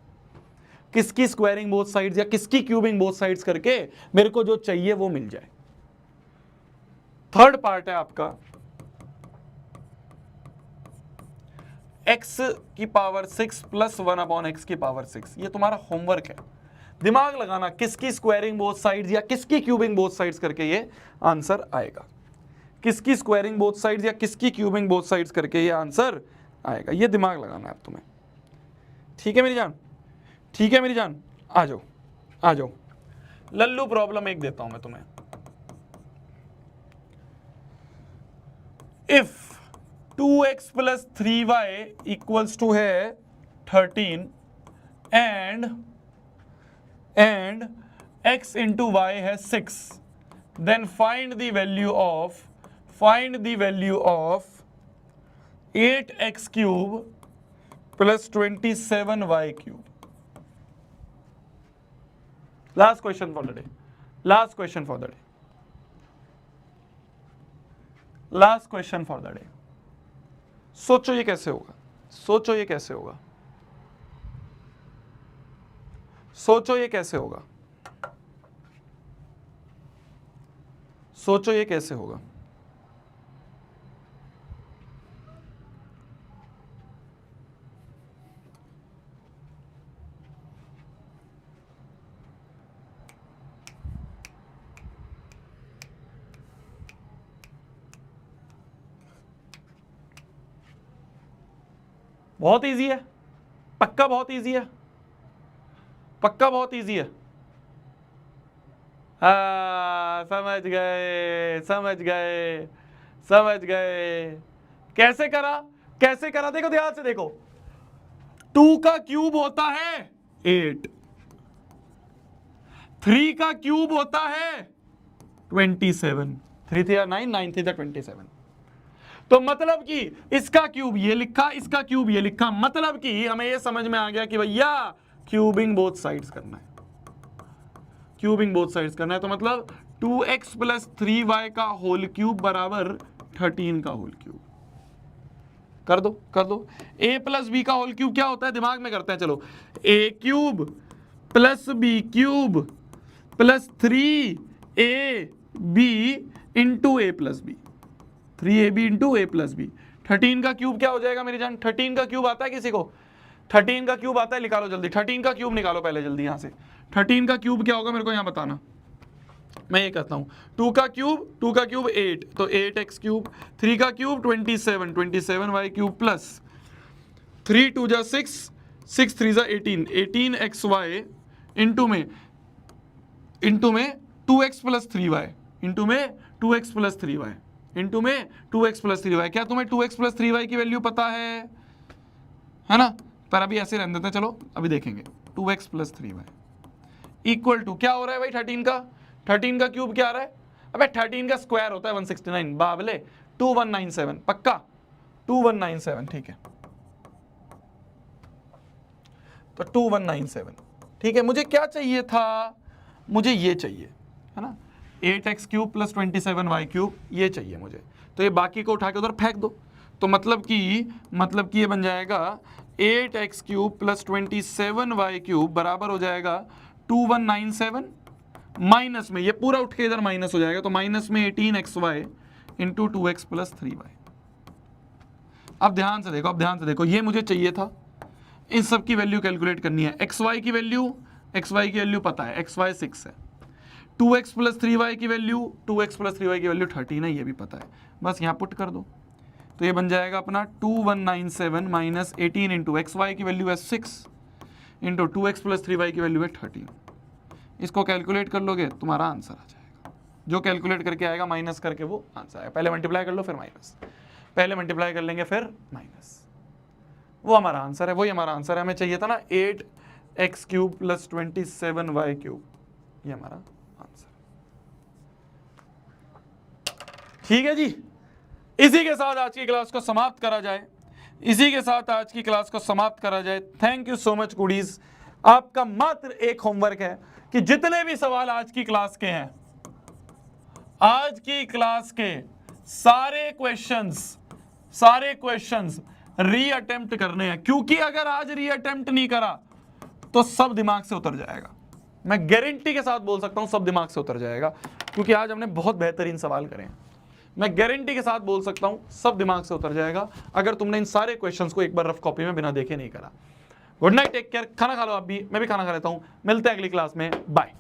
किसकी स्क्वायरिंग बोथ साइड्स या किसकी क्यूबिंग बोथ साइड्स करके मेरे को जो चाहिए वो मिल जाए। थर्ड पार्ट है आपका x की पावर 6 प्लस 1 अपॉन एक्स की पावर 6। ये तुम्हारा होमवर्क है, दिमाग लगाना किसकी स्क्वायरिंग बोथ साइड्स या किसकी क्यूबिंग बोथ साइड्स करके ये आंसर आएगा। किसकी स्क्वायरिंग बोथ साइड्स या किसकी क्यूबिंग बोथ साइड्स करके ये आंसर आएगा, ये दिमाग लगाना है अब तुम्हें। ठीक है मेरी जान? ठीक है मेरी जान, आ जाओ आ जाओ। लल्लू प्रॉब्लम एक देता हूं मैं तुम्हें। If 2x plus 3y equals to है 13 एंड x इंटू वाई है 6, then find the value of 8x cube plus 27y cube. Last question for the day, last question for the day, last question for the day. सोचो ये कैसे होगा, सोचो ये कैसे होगा, सोचो ये कैसे होगा, सोचो ये कैसे होगा। बहुत इजी है, पक्का बहुत इजी है, पक्का बहुत इजी है। समझ गए समझ गए समझ गए। कैसे करा, कैसे करा, देखो ध्यान से देखो। 2 का क्यूब होता है 8, 3 का क्यूब होता है 27, 3 3 9, 9 3 27। तो मतलब कि इसका क्यूब ये लिखा, इसका क्यूब ये लिखा, मतलब कि हमें ये समझ में आ गया कि भैया क्यूबिंग बोथ साइड्स करना है, क्यूबिंग बोथ साइड्स करना है। तो मतलब 2x प्लस 3y का होल क्यूब बराबर 13 का होल क्यूब। कर दो कर दो। a प्लस बी का होल क्यूब क्या होता है, दिमाग में करते हैं चलो। a cube plus b cube plus 3ab into a plus b, 3ab into a plus b. 13 का क्यूब क्या हो जाएगा मेरी जान, 13 का क्यूब आता है किसी को, 13 का क्यूब आता है, निकालो जल्दी 13 का क्यूब निकालो पहले जल्दी यहां से। 13 का क्यूब क्या होगा मेरे को यहां बताना, मैं ये कहता हूं 2 का क्यूब 8, तो 8x क्यूब, 3 का क्यूब 27, 27y क्यूब प्लस 3 2 जा 6, 6 3 जा 18, 18xy इंटू में 2x प्लस 3y, इंटू में 2x प्लस 3y, इंटू में 2x प्लस 3y। क्या तुम्हें 2x प्लस 3y की वैल्यू पता है ना? पर अभी ऐसे रहने देते हैं, चलो अभी देखेंगे। 2x plus 3y equal to क्या हो रहा है भाई, 13 का क्यूब क्या आ रहा है, अबे 13 का स्क्वायर होता है 169, बाबले 2197, पक्का 2197, ठीक है। तो 2197, ठीक है। मुझे क्या चाहिए था, मुझे ये चाहिए, है ना, 8x cube plus 27y cube, ये चाहिए मुझे। तो ये बाकी को उठा के उधर फेंक दो। तो मतलब कि ये बन जाएगा 8x cube plus 27y cube बराबर हो जाएगा 2197, माइनस में ये पूरा उठ के इधर माइनस हो जाएगा, तो माइनस में 18xy into 2x plus 3y। अब ध्यान से देखो, अब ध्यान से देखो, ये मुझे चाहिए था। इन सब की वैल्यू कैलकुलेट करनी है। xy की वैल्यू पता है, xy 6 है। 2x प्लस 3y की वैल्यू 13 है, ये भी पता है, बस यहाँ पुट कर दो। तो ये बन जाएगा अपना 2197 माइनस 18 इंटू xy की वैल्यू है 6 इंटू 2x प्लस 3y की वैल्यू है 13। इसको कैलकुलेट कर लोगे तुम्हारा आंसर आ जाएगा। जो कैलकुलेट करके आएगा माइनस करके वो आंसर आएगा। पहले मल्टीप्लाई कर लो फिर माइनस, पहले मल्टीप्लाई कर लेंगे फिर माइनस, वो हमारा आंसर है, वही हमारा आंसर है। हमें चाहिए था ना 8x cube plus 27y cube, ये हमारा आंसर। ठीक है जी, इसी के साथ आज की क्लास को समाप्त करा जाए, इसी के साथ आज की क्लास को समाप्त करा जाए। थैंक यू सो मच कुडीज। आपका मात्र एक होमवर्क है कि जितने भी सवाल आज की क्लास के हैं, आज की क्लास के सारे क्वेश्चंस री अटेम्प्ट करने हैं, क्योंकि अगर आज री अटेम्प्ट नहीं करा तो सब दिमाग से उतर जाएगा। मैं गारंटी के साथ बोल सकता हूं सब दिमाग से उतर जाएगा, क्योंकि आज हमने बहुत बेहतरीन सवाल करे हैं। मैं गारंटी के साथ बोल सकता हूं सब दिमाग से उतर जाएगा अगर तुमने इन सारे क्वेश्चंस को एक बार रफ कॉपी में बिना देखे नहीं करा। गुड नाइट, टेक केयर, खाना खा लो आप भी, मैं भी खाना खा लेता हूं। मिलते हैं अगली क्लास में, बाय।